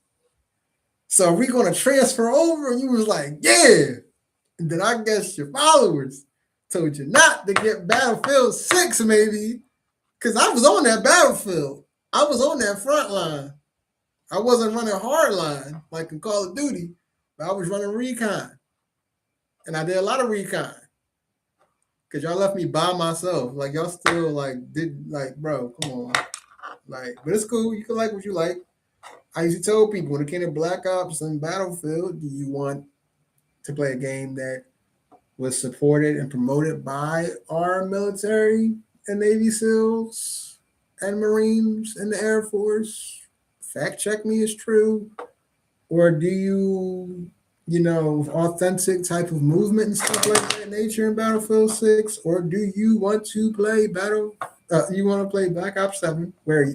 A: So are we going to transfer over?" And you was like, "Yeah." And then I guess your followers told you not to get Battlefield 6, maybe, because I was on that battlefield. I was on that front line. I wasn't running hard line like in Call of Duty, but I was running recon. And I did a lot of recon. Cause y'all left me by myself. Like y'all still like did like, bro, come on. Like, but it's cool. You can like what you like. I used to tell people when it came to Black Ops and Battlefield, do you want to play a game that was supported and promoted by our military and Navy SEALs and Marines and the Air Force? Fact check me is true. Or do you, authentic type of movement and stuff like that nature in Battlefield 6? Or do you want to play you want to play Black Ops 7, where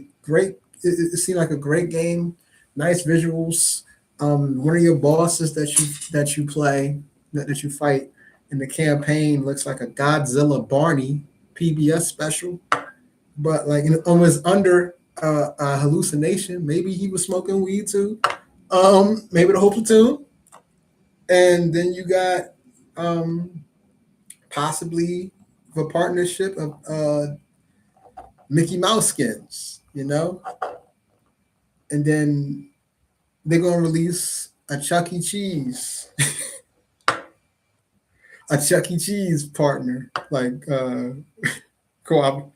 A: it seemed like a great game, nice visuals. One of your bosses that you play, that you fight in the campaign looks like a Godzilla Barney PBS special, but like it was under a hallucination. Maybe he was smoking weed too. Maybe the whole platoon. And then you got possibly the partnership of Mickey Mouse skins, and then they're gonna release a Chuck E. Cheese, a Chuck E. Cheese partner, like co-op,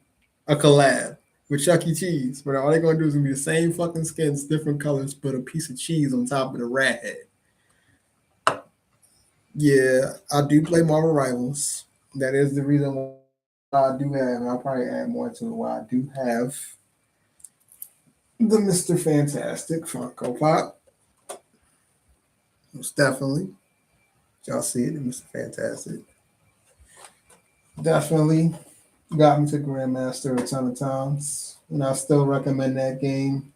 A: a collab with Chuck E. Cheese. But all they're gonna do is gonna be the same fucking skins, different colors, but a piece of cheese on top of the rat head. Yeah, I do play Marvel Rivals. That is the reason why I do have, and I'll probably add more to it, why I do have the Mr. Fantastic Funko Pop. Most definitely. Y'all see it, the Mr. Fantastic. Definitely got me to Grandmaster a ton of times. And I still recommend that game.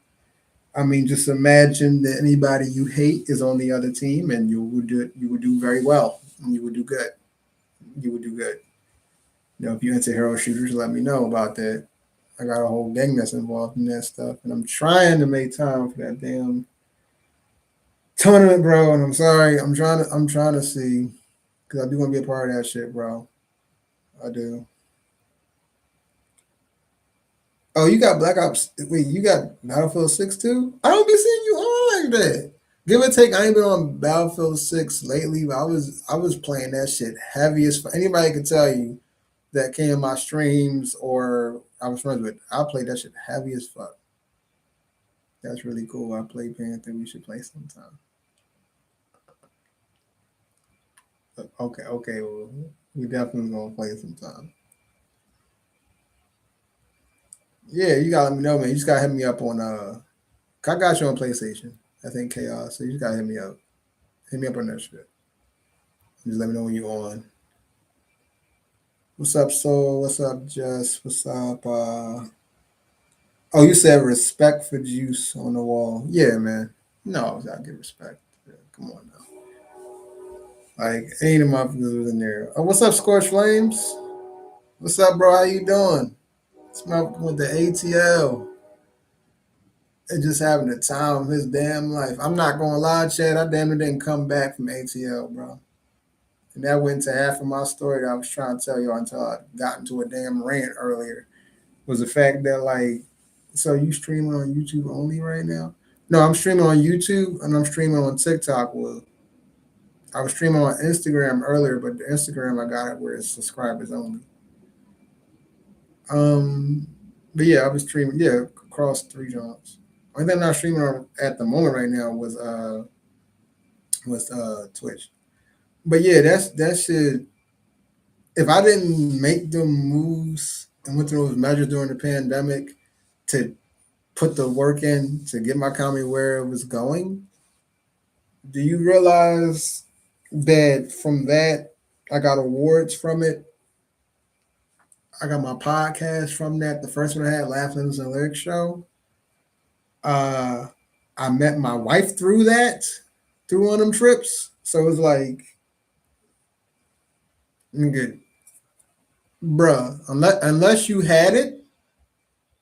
A: I mean, just imagine that anybody you hate is on the other team, and you would do very well, and you would do good. You would do good. If you're into hero shooters, let me know about that. I got a whole gang that's involved in that stuff, and I'm trying to make time for that damn tournament, bro. And I'm sorry, I'm trying to see, because I do want to be a part of that shit, bro. I do. Oh, you got Black Ops. Wait, you got Battlefield 6 too? I don't be seeing you on like that. Give or take, I ain't been on Battlefield 6 lately, but I was playing that shit heavy as anybody could tell you that came in my streams or I was friends with. I played that shit heavy as fuck. That's really cool. I play Panther. We should play sometime. Okay, okay. Well, we definitely gonna play sometime. Yeah, you gotta let me know, man. You just gotta hit me up on I got you on PlayStation. I think Chaos. So you just gotta hit me up. Hit me up on that shit. Just let me know when you're on. What's up, Soul? What's up, Jess? What's up? Oh, you said respect for Juice on the wall. Yeah, man. No, I get respect. Yeah, come on now. Like, ain't a motherfuckers was in there. Oh, what's up, Scorch Flames? What's up, bro? How you doing? This motherfucker with the ATL and just having the time of his damn life. I'm not gonna lie, Chad. I damn near didn't come back from ATL, bro. And that went to half of my story that I was trying to tell you until I got into a damn rant earlier. Was the fact that like, so you streaming on YouTube only right now? No, I'm streaming on YouTube and I'm streaming on TikTok. Well, I was streaming on Instagram earlier, but the Instagram I got it where it's subscribers only. Um, but yeah, I was streaming, yeah, across three jobs. Only thing I'm not streaming on at the moment right now was Twitch. But yeah, that shit. If I didn't make them moves and went through those measures during the pandemic to put the work in to get my comedy where it was going, do you realize that from that I got awards from it I got my podcast from that. The first one I had, Laugh Limits and Lyrics Show. Uh, I met my wife through that, through one of them trips. So it was like, nigga, bruh, unless you had it,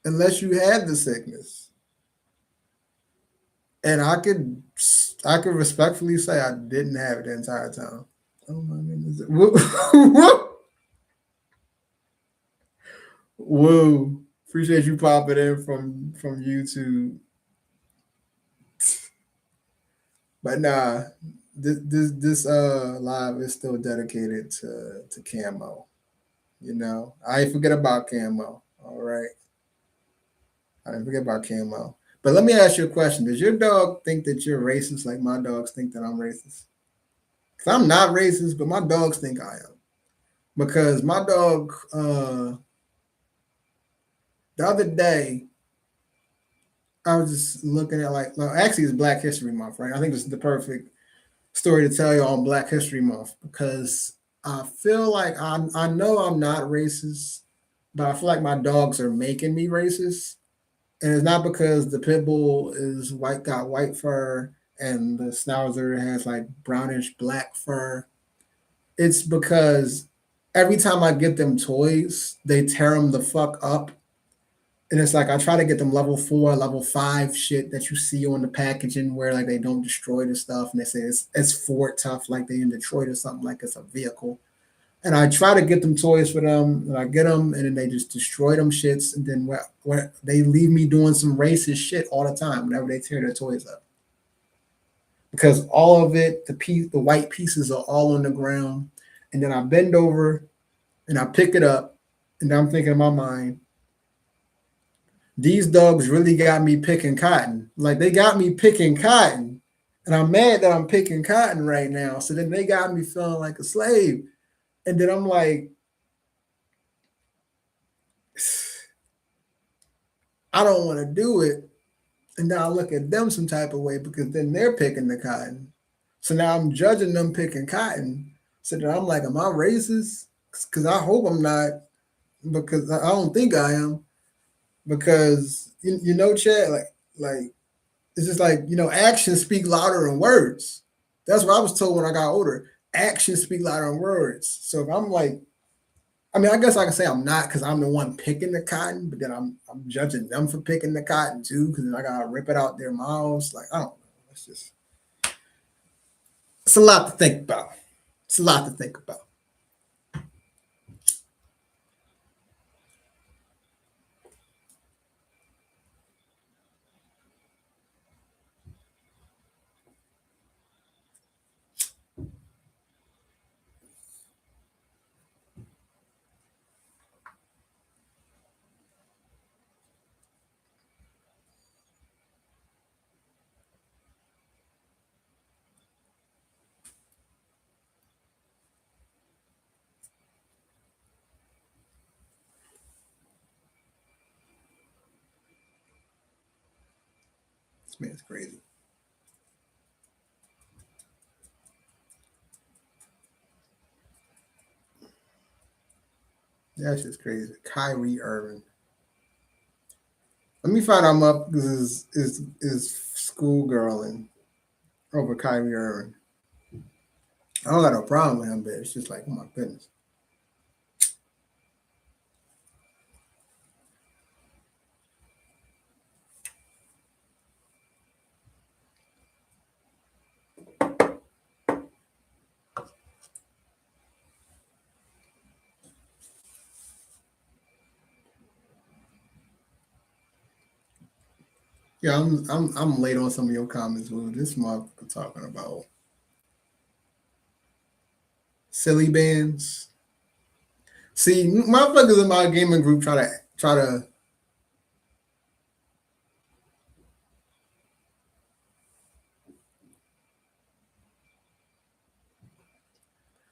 A: unless you had the sickness, and I could respectfully say I didn't have it the entire time. Oh my goodness! Woo! Woo! Appreciate you popping in from YouTube. But nah, this live is still dedicated to camo. You know, I ain't forget about camo. All right, I didn't forget about camo. But let me ask you a question: does your dog think that you're racist like my dogs think that I'm racist? Because I'm not racist, but my dogs think I am. Because my dog, the other day, I was just looking at like, well, actually, it's Black History Month, right? I think this is the perfect story to tell you on Black History Month because I feel like I know I'm not racist, but I feel like my dogs are making me racist. And it's not because the pit bull is white, got white fur, and the schnauzer has like brownish black fur. It's because every time I get them toys, they tear them the fuck up. And it's like I try to get them level 4, level 5 shit that you see on the packaging where like they don't destroy the stuff and they say it's Ford tough, like they in Detroit or something, like it's a vehicle. And I try to get them toys for them, and I get them, and then they just destroy them shits, and then where they leave me doing some racist shit all the time whenever they tear their toys up, because all of it, the white pieces are all on the ground, and then I bend over and I pick it up, and I'm thinking in my mind, these dogs really got me picking cotton, like they got me picking cotton, and I'm mad that I'm picking cotton right now. So then they got me feeling like a slave, and then I'm like, I don't want to do it. And now I look at them some type of way because then they're picking the cotton. So now I'm judging them picking cotton. So then I'm like, am I racist? Because I hope I'm not, because I don't think I am. Because you know, Chad, like it's just like, actions speak louder than words. That's what I was told when I got older. Actions speak louder than words. So if I'm like, I mean, I guess I can say I'm not because I'm the one picking the cotton, but then I'm judging them for picking the cotton too because then I gotta rip it out their mouths. Like I don't know. It's a lot to think about. It's a lot to think about. This man's crazy. That's just crazy. Kyrie Irving. Let me find out up because is schoolgirling over Kyrie Irving. I don't got no problem with him, but it's just like, oh my goodness. Yeah, I'm late on some of your comments. Well, this motherfucker talking about silly bands. See, motherfuckers in my gaming group try to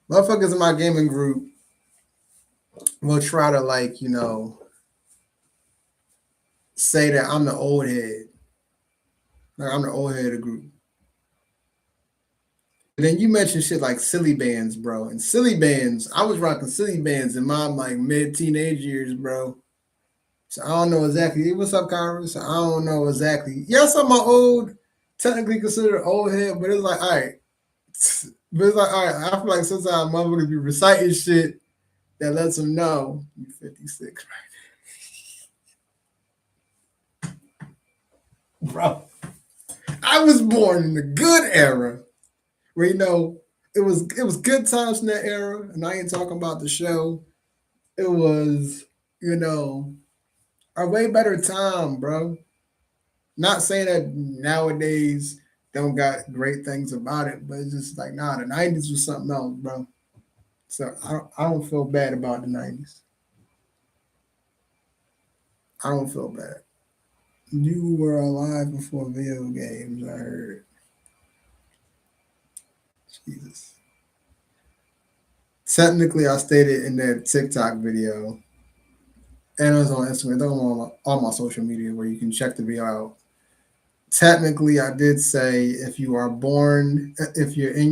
A: motherfuckers in my gaming group will try to like, say that I'm the old head. Like I'm the old head of the group. then you mentioned shit like silly bands, bro. And silly bands, I was rocking silly bands in my like mid teenage years, bro. So I don't know exactly. What's up, Congress? I don't know exactly. Yes, I'm an old, technically considered old head, but it's like, all right. But it's like, all right, I feel like sometimes motherfuckers be reciting shit that lets them know you 56, right? Bro, I was born in the good era where it was good times in that era, and I ain't talking about the show. It was, you know, a way better time, bro. Not saying that nowadays don't got great things about it, but it's just like nah, the '90s was something else, bro. So I don't feel bad about the '90s. I don't feel bad. You were alive before video games. I heard. Jesus. Technically, I stated in that TikTok video, and it was on Instagram. They're on all my social media where you can check the video out. Technically, I did say if you're in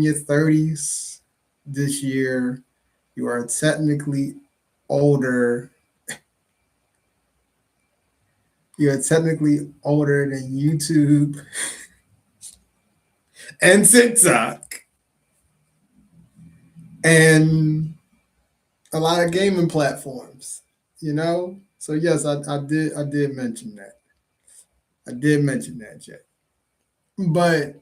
A: your 30s this year, you are technically older. You are technically older than YouTube and TikTok and a lot of gaming platforms. So yes, I did mention that. I did mention that, Jay. But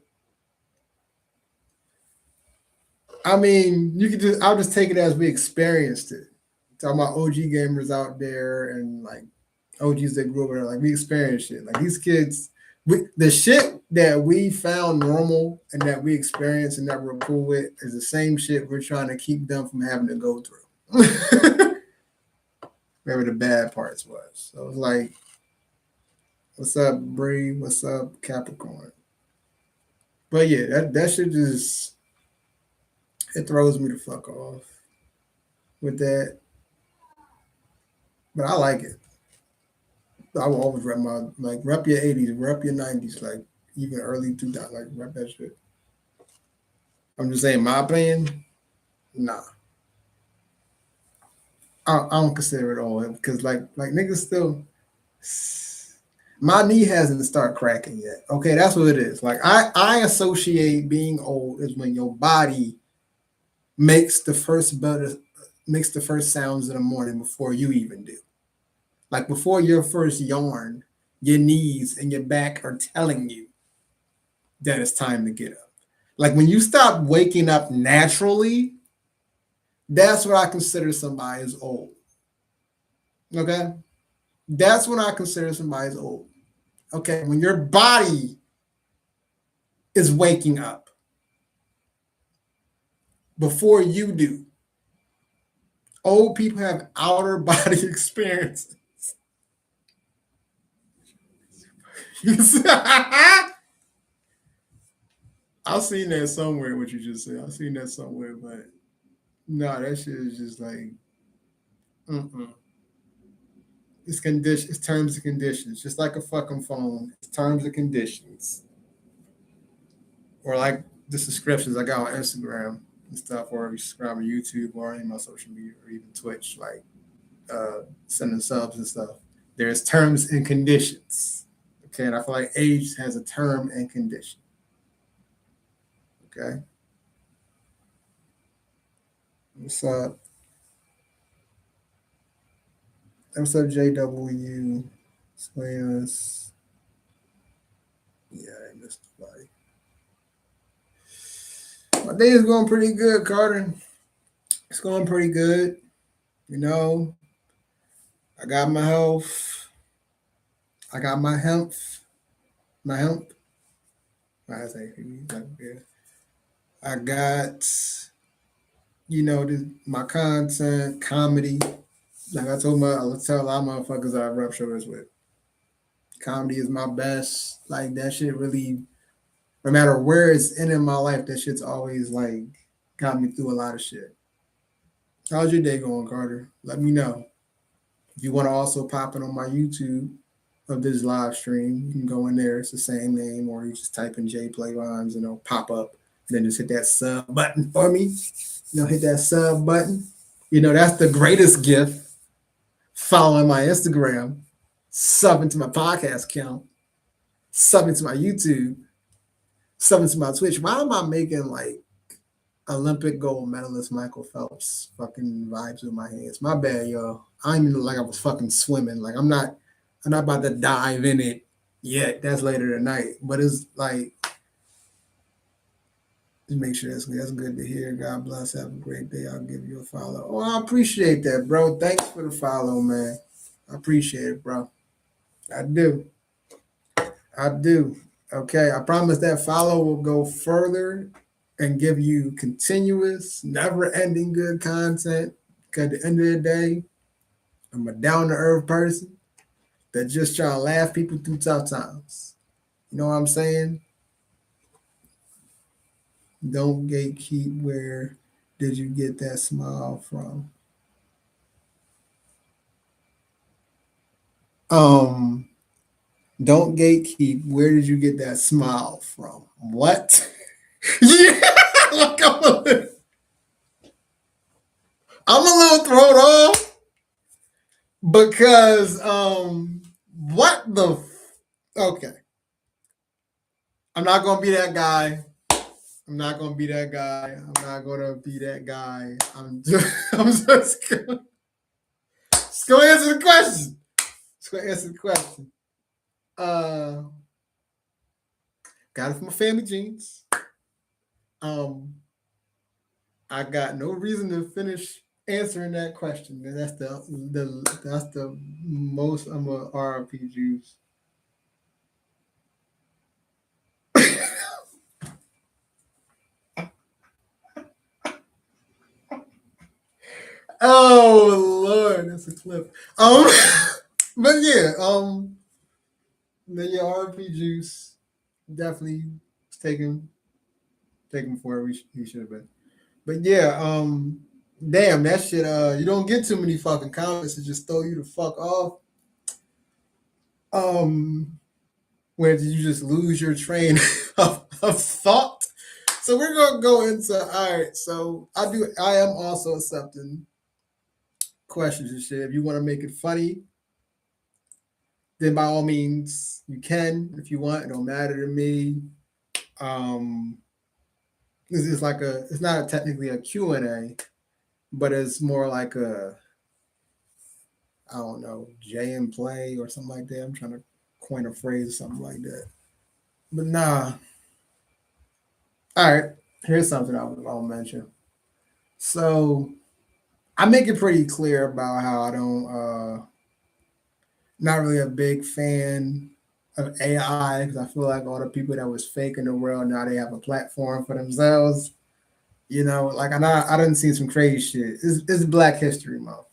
A: I mean, I'll just take it as we experienced it. Talking about OG gamers out there and like OGs that grew up there, like we experienced it. Like these kids, the shit that we found normal and that we experienced and that we're cool with is the same shit we're trying to keep them from having to go through. Whatever the bad parts was. So it's like, what's up, Bree? What's up, Capricorn? But yeah, that shit just it throws me the fuck off with that. But I like it. I will always rep my like rep your 80s, rep your 90s, like even early 2000s, like rep that shit. I'm just saying, my opinion, nah, I don't consider it all because like niggas still. My knee hasn't started cracking yet. Okay, that's what it is. Like I associate being old is when your body makes the first better makes the first sounds in the morning before you even do. Like before your first yarn, your knees and your back are telling you that it's time to get up. Like when you stop waking up naturally, that's what I consider somebody is old. Okay? That's when I consider somebody is old. Okay, when your body is waking up before you do. Old people have outer body experience. I've seen that somewhere, what you just said. I've seen that somewhere, but no, that shit is just like, mm-mm. It's condition. It's terms and conditions, just like a fucking phone. It's terms and conditions, or like the subscriptions I got on Instagram and stuff, or if you subscribe on YouTube or any of my social media, or even Twitch, like sending subs and stuff. There's terms and conditions. Okay, and I feel like age has a term and condition. Okay, what's up? What's up, JW? Swayers. Yeah, I missed nobody. My day is going pretty good, Carter. It's going pretty good. You know, I got my health. I got my health. My health. I say, I got, my content, comedy. Like I tell a lot of motherfuckers I rub shoulders with. Comedy is my best. Like that shit really, no matter where it's in my life, that shit's always like got me through a lot of shit. How's your day going, Carter? Let me know. If you want to also pop it on my YouTube of this live stream, you can go in there. It's the same name, or you just type in Jplay Rhymes and it'll pop up Then just hit that sub button for me. Hit that sub button. That's the greatest gift. Following my Instagram, subbing to my podcast account, subbing to my YouTube, subbing to my Twitch. Why am I making like Olympic gold medalist Michael Phelps fucking vibes with my hands? My bad, yo. I don't even look like I was fucking swimming. Like I'm not about to dive in it yet. That's later tonight. But it's like, just make sure that's good to hear. God bless. Have a great day. I'll give you a follow. Oh, I appreciate that, bro. Thanks for the follow, man. I appreciate it, bro. I do. I do. Okay. I promise that follow will go further and give you continuous, never ending good content. Because at the end of the day, I'm a down to earth person that just try to laugh people through tough times. You know what I'm saying? Don't gatekeep. Where did you get that smile from? Um, don't gatekeep. Where did you get that smile from? What? Yeah, look, I'm a little thrown off because what the okay. I'm not gonna be that guy. I'm not gonna be that guy. I'm not gonna be that guy. I'm just gonna answer the question. Just gonna answer the question. Uh got it from my family genes. Um I got no reason to finish answering that question. That's the most I'm a RP juice. Oh Lord, that's a clip. But yeah, the RP juice definitely taken for where he should have been. But yeah, damn that shit. You don't get too many fucking comments to just throw you the fuck off. Um, where did you just lose your train of thought? So we're gonna go into all right. So I am also accepting questions and shit. If you want to make it funny, then by all means you can. If you want, it don't matter to me. Um, this is like it's not technically a Q&A, but it's more like I don't know, J and play or something like that. I'm trying to coin a phrase or something like that. But nah. All right. Here's something I'll mention. So I make it pretty clear about how I don't not really a big fan of AI because I feel like all the people that was fake in the world now they have a platform for themselves. Like I didn't see some crazy shit. It's Black History Month.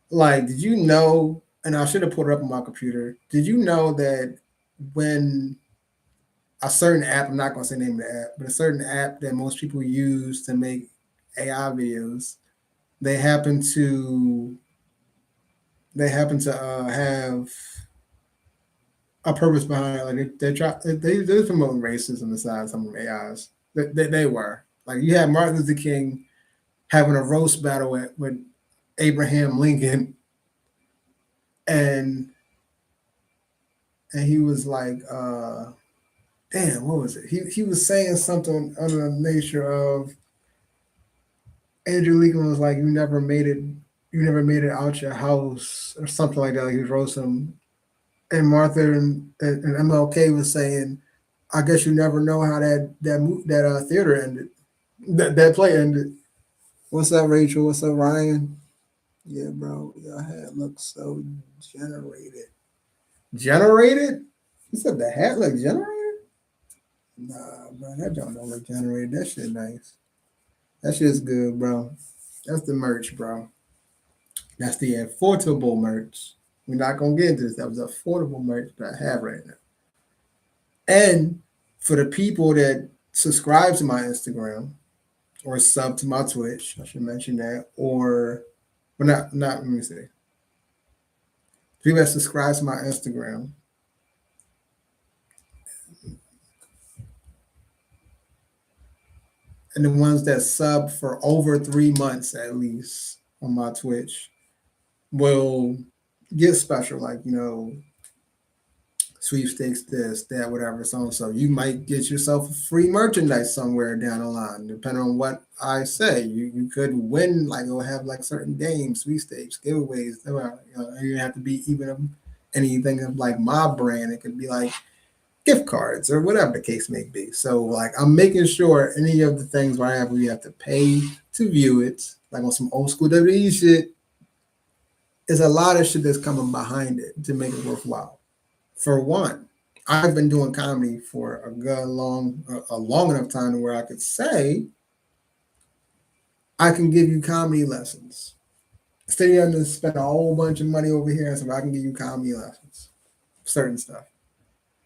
A: Like, did you know? And I should have put it up on my computer. Did you know that when a certain app, I'm not gonna say the name of the app, but a certain app that most people use to make AI videos, they happen to have a purpose behind it. Like they're promoting racism aside some of the AIs. They were like you had Martin Luther King having a roast battle with Abraham Lincoln, and he was like, damn, what was it? He was saying something on the nature of Andrew Lincoln was like, you never made it out your house or something like that. Like he was roasting, and Martha and MLK was saying, I guess you never know how that theater ended, that play ended. What's up, Rachel? What's up, Ryan? Yeah, bro, your hat looks so generated. Generated? You said the hat looked generated? Nah, bro, that don't look generated. That shit nice. That shit's good, bro. That's the merch, bro. That's the affordable merch. We're not gonna get into this. That was affordable merch that I have right now. And for the people that subscribe to my Instagram or sub to my Twitch, I should mention that, or not let me say. People that subscribe to my Instagram, and the ones that sub for over 3 months at least on my Twitch will get special, like sweepstakes, this, that, whatever, so and so. You might get yourself free merchandise somewhere down the line, depending on what I say. You could win, like, or have like certain games, sweepstakes, giveaways. You have to be even anything of like my brand. It could be like gift cards or whatever the case may be. So like I'm making sure any of the things where I have where you have to pay to view it, like on some old school WWE shit, is a lot of shit that's coming behind it to make it worthwhile. For one, I've been doing comedy for a long enough time where I could say I can give you comedy lessons. Instead of having to spend a whole bunch of money over here, so I can give you comedy lessons, certain stuff.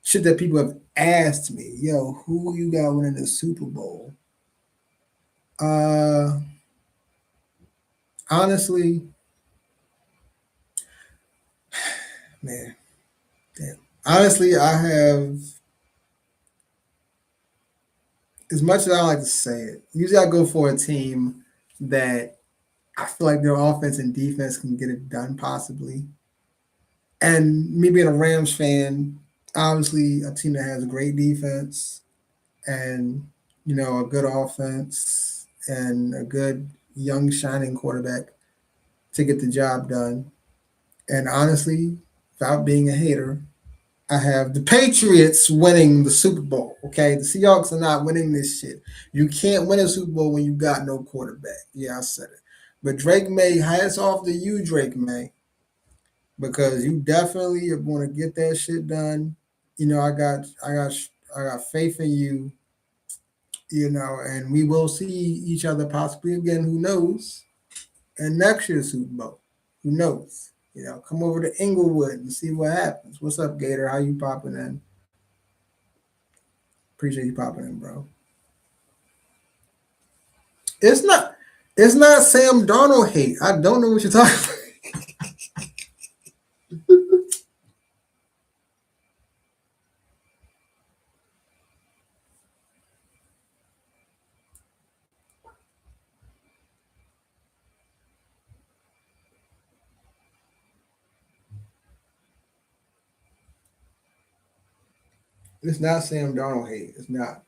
A: Shit that people have asked me, yo, who you got winning the Super Bowl? Uh, honestly, man, damn. Honestly, I have, as much as I like to say it, usually I go for a team that I feel like their offense and defense can get it done possibly. And me being a Rams fan, obviously a team that has a great defense and a good offense and a good young shining quarterback to get the job done. And honestly, without being a hater, I have the Patriots winning the Super Bowl. Okay, the Seahawks are not winning this shit. You can't win a Super Bowl when you got no quarterback. Yeah, I said it. But Drake May, hats off to you, Drake May, because you definitely are going to get that shit done. I got faith in you. And we will see each other possibly again. Who knows? And next year's Super Bowl, who knows? Come over to Inglewood and see what happens. What's up, Gator? How you popping in? Appreciate you popping in, bro. It's not. It's not Sam Darnold hate. I don't know what you're talking about. It's not Sam Darnold hate. It's not.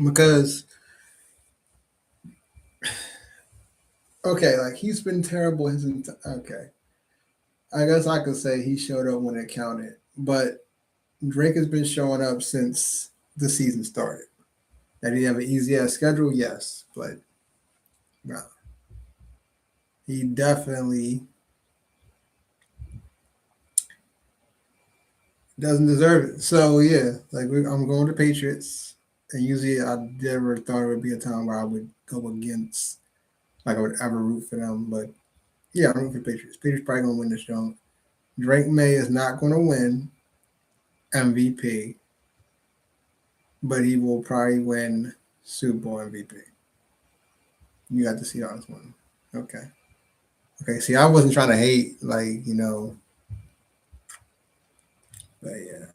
A: Because okay, like he's been terrible his entire. Okay, I guess I could say he showed up when it counted, but Drake has been showing up since the season started. Did he have an easy ass schedule? Yes, but no, he definitely doesn't deserve it. So yeah, like I'm going to Patriots, and usually I never thought it would be a time where I would go against, like I would ever root for them. But yeah, I'm rooting for Patriots. Patriots probably gonna win this joint. Drake May is not going to win MVP, but he will probably win Super Bowl MVP. You got to see on this one. Okay. Okay. See, I wasn't trying to hate, like, but yeah.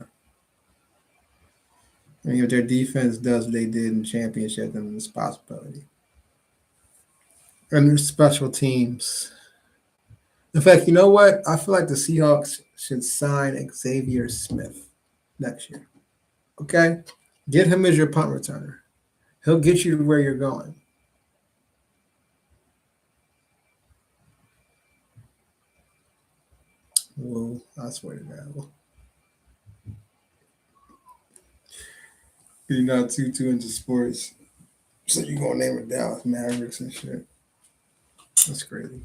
A: I mean, if their defense does what they did in the championship, then it's a possibility. And their special teams. In fact, you know what? I feel like the Seahawks should sign Xavier Smith next year. Okay? Get him as your punt returner. He'll get you to where you're going. Well, I swear to God. You're not too into sports. So you're going to name it Dallas Mavericks and shit. That's crazy.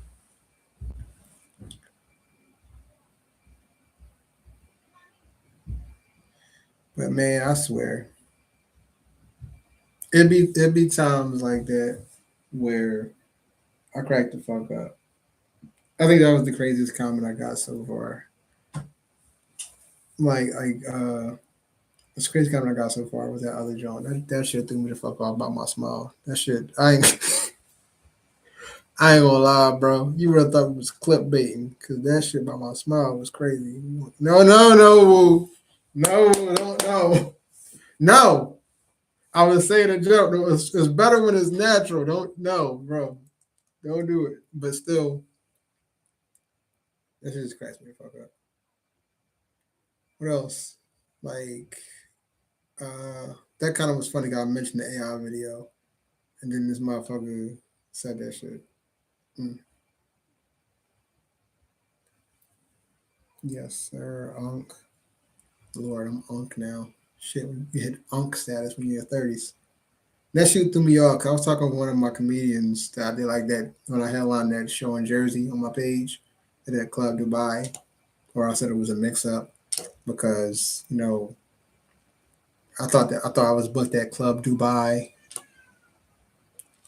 A: But man, I swear, it'd be times like that where I cracked the fuck up. I think that was the craziest comment I got so far. It's crazy comment I got so far with that other joint. That shit threw me the fuck off about my smile. That shit, I ain't gonna lie, bro. You would have thought it was clickbaiting because that shit about my smile was crazy. No, no, no, no, no, no, no. I was saying a joke. No, it's better when it's natural. Don't no, bro. Don't do it. But still, that shit just cracks me the fuck up. What else? Like, that kind of was funny. I mentioned the AI video, and then this motherfucker said that shit. Mm. Yes, sir. Unk. Lord, I'm unk now. Shit, you hit unk status when you're in your 30s. That shit threw me off. 'Cause I was talking with one of my comedians that I did like that when I headlined that show in Jersey on my page at that club Dubai, where I said it was a mix up because I thought I was booked at Club Dubai.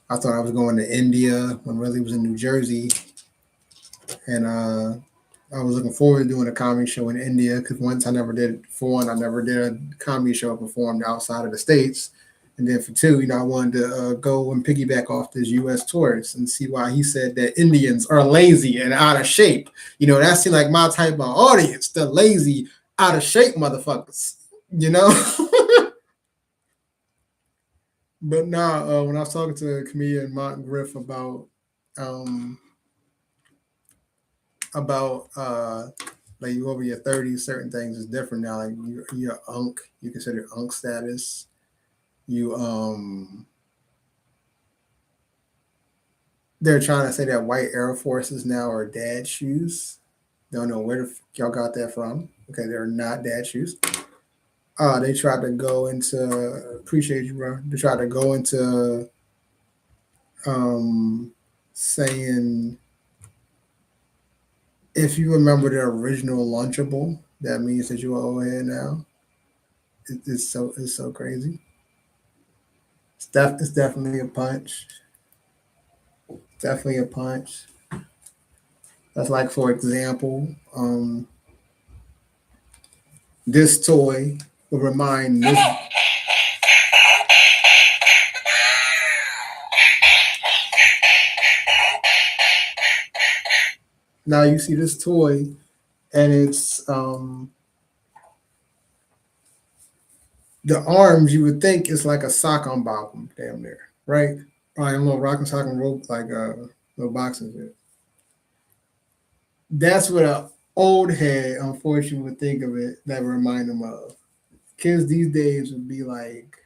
A: I thought I was going to India when really it was in New Jersey, and I was looking forward to doing a comedy show in India because once I never did for one, I never did a comedy show performed outside of the states, and then for two, I wanted to go and piggyback off this U.S. tourist and see why he said that Indians are lazy and out of shape. That seemed like my type of audience, the lazy, out of shape motherfuckers. You know. But nah, when I was talking to comedian Martin Griff um about like you over your 30s, certain things is different now. Like you're unk, you consider unk status. You They're trying to say that white Air Forces now are dad shoes. Don't know where y'all got that from. Okay, they're not dad shoes. They tried to go into appreciate you, bro. They tried to go into um saying if you remember the original Lunchable, that means that you're old head now. It's so crazy. It's definitely a punch. Definitely a punch. That's like, for example, this toy will remind this. Now you see this toy, and it's the arms. You would think it's like a sock on bottom, damn near, right? Right, a little rock and sock and rope, like little boxing shit. That's what an old head, unfortunately, would think of it. That would remind them of kids these days would be like,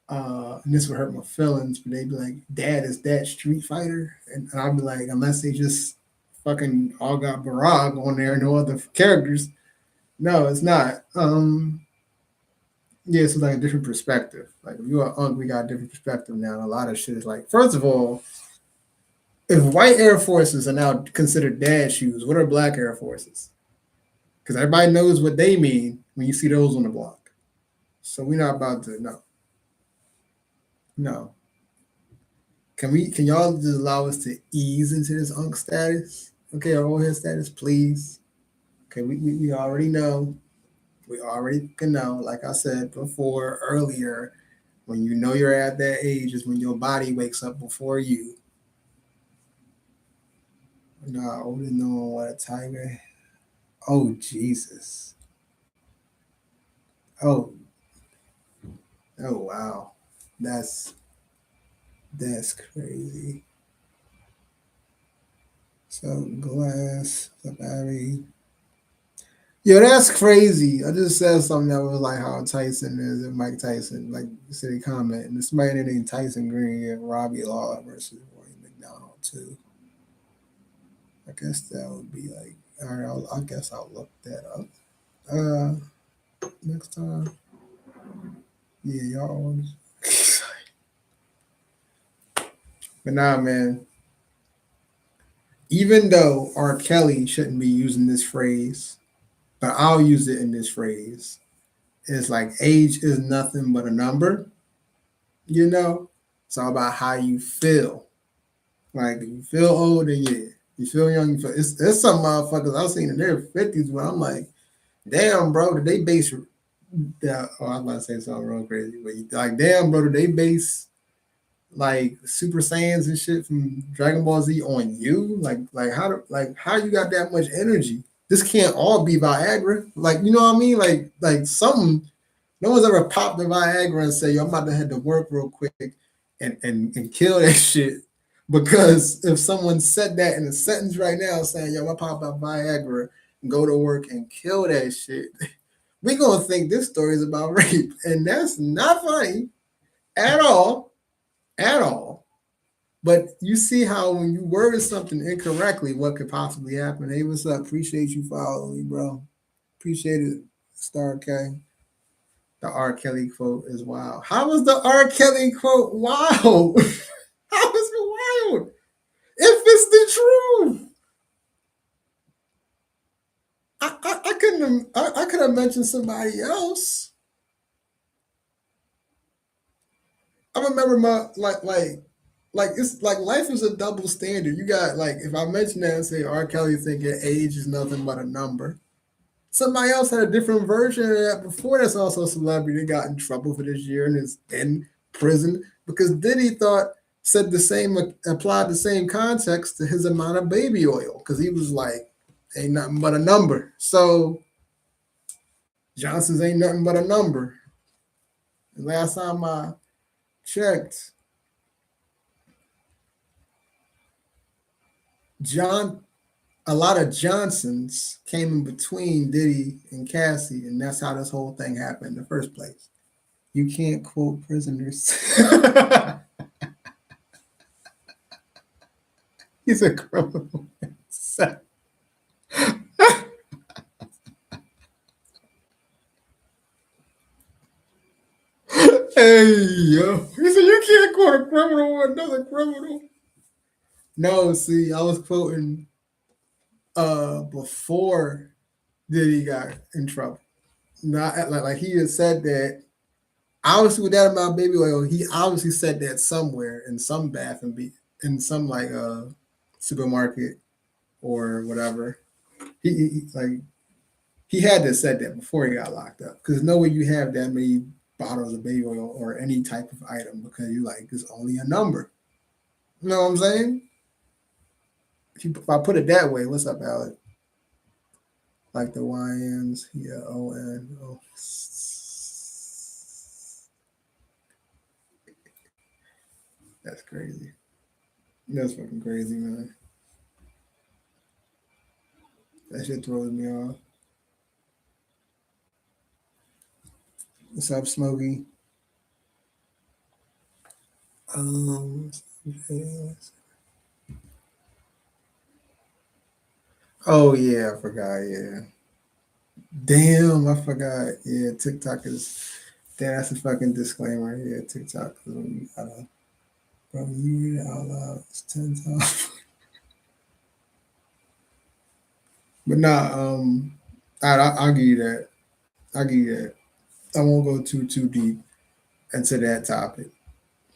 A: and this would hurt my feelings, but they'd be like, "Dad, is that Street Fighter?" And I'd be like, "Unless they just fucking all got Barag on there, no other characters." No, it's not. Yeah, it's like a different perspective. Like if you are unk, we got a different perspective now. A lot of shit is like, first of all, if white Air Forces are now considered dad shoes, what are black Air Forces? Because everybody knows what they mean when you see those on the block. So we're not about to no. Can y'all just allow us to ease into this unk status? Okay, our old head status, please. Okay, we already know. We already can know. Like I said before earlier, when you know you're at that age is when your body wakes up before you. Nah, older knowing what a tiger. Oh Jesus. Oh, oh wow. That's that's crazy. So glass, the battery. Yeah, that's crazy. I just said something that was like how Tyson is and Mike Tyson, like you said, a comment. And this man named Tyson Green and Robbie Law versus Roy McDonald too. I guess that would be like, all right. I guess I'll look that up. Next time. Yeah, y'all. But nah, man. Even though R. Kelly shouldn't be using this phrase, but I'll use it in this phrase. It's like age is nothing but a number. It's all about how you feel. Like if you feel old, then yeah. You feel young, you feel it's some motherfuckers I've seen in their 50s where I'm like, damn, bro, did they base? Yeah, oh, I was about to say something real crazy, but like, damn, bro, did they base like Super Saiyans and shit from Dragon Ball Z on you? Like how you got that much energy? This can't all be Viagra. Like, you know what I mean? Like something. No one's ever popped the Viagra and say, "Yo, I'm about to head to work real quick and kill that shit." Because if someone said that in a sentence right now, saying, "Yo, I pop out Viagra and go to work and kill that shit," we gonna think this story is about rape, and that's not funny at all, at all. But you see how when you word something incorrectly, what could possibly happen? Hey, what's up? Appreciate you following me, bro. Appreciate it, Star K. The R. Kelly quote is wild. How was the R. Kelly quote wild? How is it wild? If it's the truth. I couldn't have, I could have mentioned somebody else. I remember my like it's like life is a double standard. You got like if I mention that and say R. Kelly thinking age is nothing but a number. Somebody else had a different version of that before. That's also a celebrity that got in trouble for this year and is in prison because Diddy thought said the same applied the same context to his amount of baby oil because he was like ain't nothing but a number. So Johnson's ain't nothing but a number. And last time I checked, John a lot of Johnsons came in between Diddy and Cassie, and that's how this whole thing happened in the first place. You can't quote prisoners. He's a criminal. Hey, yo. He said, you can't quote a criminal or another criminal. No, see, I was quoting before Diddy got in trouble. Not like he had said that obviously with that amount of baby oil, he obviously said that somewhere in some bath and be in some like supermarket or whatever. Like he had to have said that before he got locked up because no way you have that many bottles of baby oil or any type of item because you like it's only a number. You know what I'm saying? If I put it that way, what's up, Alec? Like the YNs, yeah, ON. Oh. That's crazy. That's fucking crazy, man. That shit throws me off. What's up, Smokey? Um, oh yeah, I forgot. Yeah, damn, I forgot. Yeah, TikTok is. Damn, that's a fucking disclaimer. Yeah, TikTok is when you gotta, bro. You read it out loud. It's 10 times. But nah, I'll give you that. I'll give you that. I won't go too deep into that topic.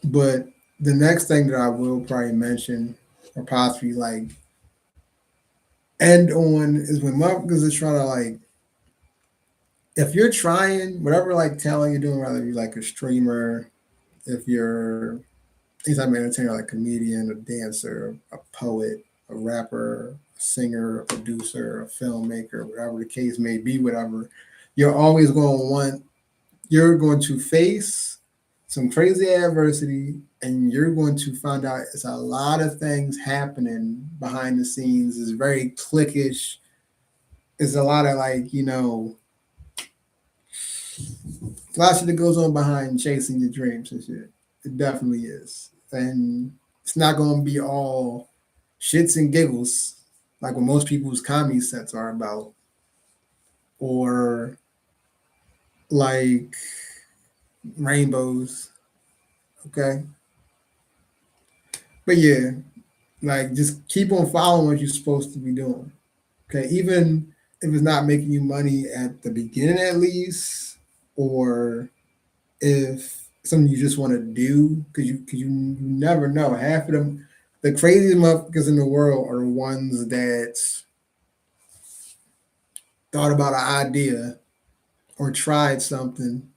A: But the next thing that I will probably mention or possibly like end on is when motherfuckers are trying to like if you're trying whatever like talent you're doing, whether you're like a streamer, if you're any type of entertainer, like a comedian, a dancer, a poet, a rapper, a singer, a producer, a filmmaker, whatever the case may be, whatever, you're always going to want you're going to face some crazy adversity and you're going to find out it's a lot of things happening behind the scenes. It's very cliquish. It's a lot of like, a lot of shit that goes on behind chasing your dreams and shit. It definitely is. And it's not going to be all shits and giggles like what most people's comedy sets are about or like rainbows. Okay. But yeah, like just keep on following what you're supposed to be doing. Okay. Even if it's not making you money at the beginning at least, or if something you just want to do, because you never know. Half of them the craziest motherfuckers in the world are the ones that thought about an idea or tried something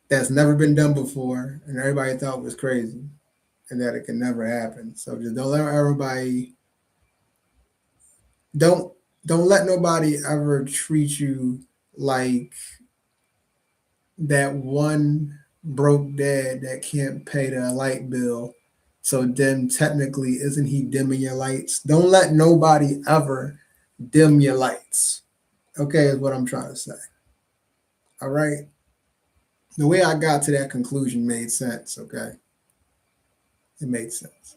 A: that's never been done before and everybody thought was crazy and that it can never happen. So just don't let everybody don't don't let nobody ever treat you like that one broke dad that can't pay the light bill. So then technically isn't he dimming your lights? Don't let nobody ever dim your lights. Okay, is what I'm trying to say. All right. The way I got to that conclusion made sense. Okay. It made sense.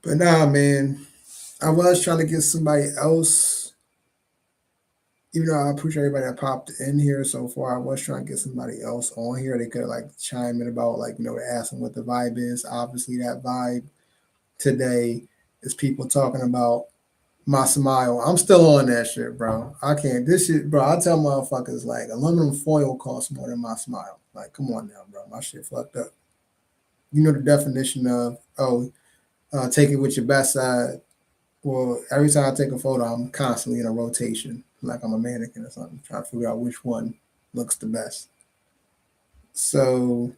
A: But nah, man, I was trying to get somebody else, even though I appreciate everybody that popped in here so far. I was trying to get somebody else on here. They could like chime in about like, ask them what the vibe is. Obviously, that vibe today is people talking about my smile. I'm still on that shit, bro. I can't. This shit, bro. I tell motherfuckers like aluminum foil costs more than my smile. Like, come on now, bro. My shit fucked up. You know the definition of take it with your best side. Well, every time I take a photo, I'm constantly in a rotation, like I'm a mannequin or something, trying to figure out which one looks the best. So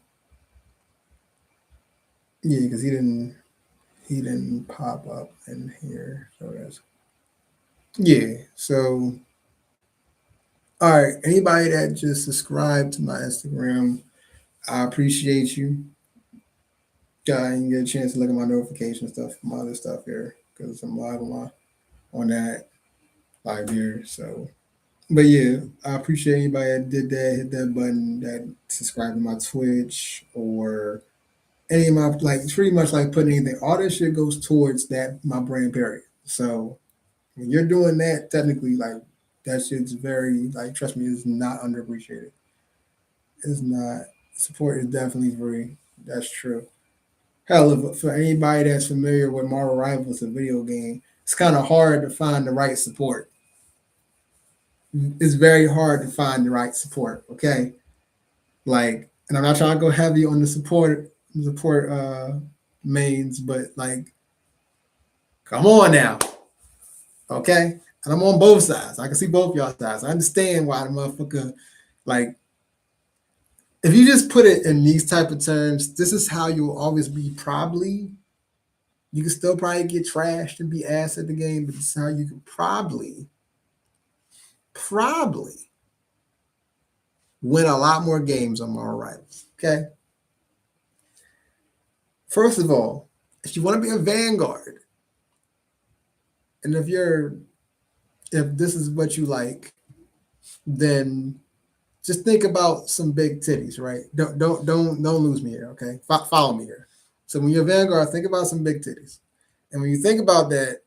A: yeah, because he didn't pop up in here. So that's yeah. So all right, anybody that just subscribed to my Instagram, I appreciate you. I didn't get a chance to look at my notification stuff, my other stuff here, because I'm live on that live here. So, but yeah, I appreciate anybody that did that, hit that button, that subscribed to my Twitch or any of my like pretty much like putting anything. All this shit goes towards that my brand period. So when you're doing that, technically like that shit's very like trust me, it's not underappreciated. It's not support is definitely free. That's true. Hell, if, for anybody that's familiar with Marvel Rivals, a video game, it's kind of hard to find the right support. It's very hard to find the right support. Okay, like, and I'm not trying to go heavy on the support mains, but like, come on now, okay. And I'm on both sides. I can see both y'all sides. I understand why the motherfucker like. If you just put it in these type of terms, this is how you will always be. Probably you can still probably get trashed and be ass at the game, but this is how you can probably win a lot more games on Marvel Rivals. Okay. First of all, if you want to be a Vanguard, and if this is what you like, then just think about some big titties, right? Don't lose me here, okay? Follow me here. So when you're a Vanguard, think about some big titties, and when you think about that,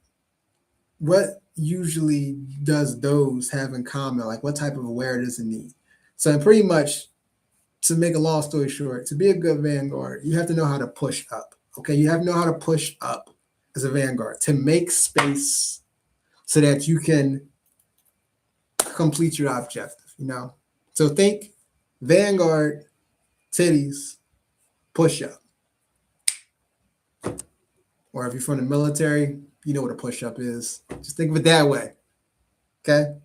A: what usually does those have in common? Like what type of awareness it need? So pretty much to make a long story short, to be a good Vanguard, you have to know how to push up. Okay, you have to know how to push up as a Vanguard to make space so that you can complete your objective. So think Vanguard, titties, push up. Or if you're from the military, you know what a push up is. Just think of it that way. Okay.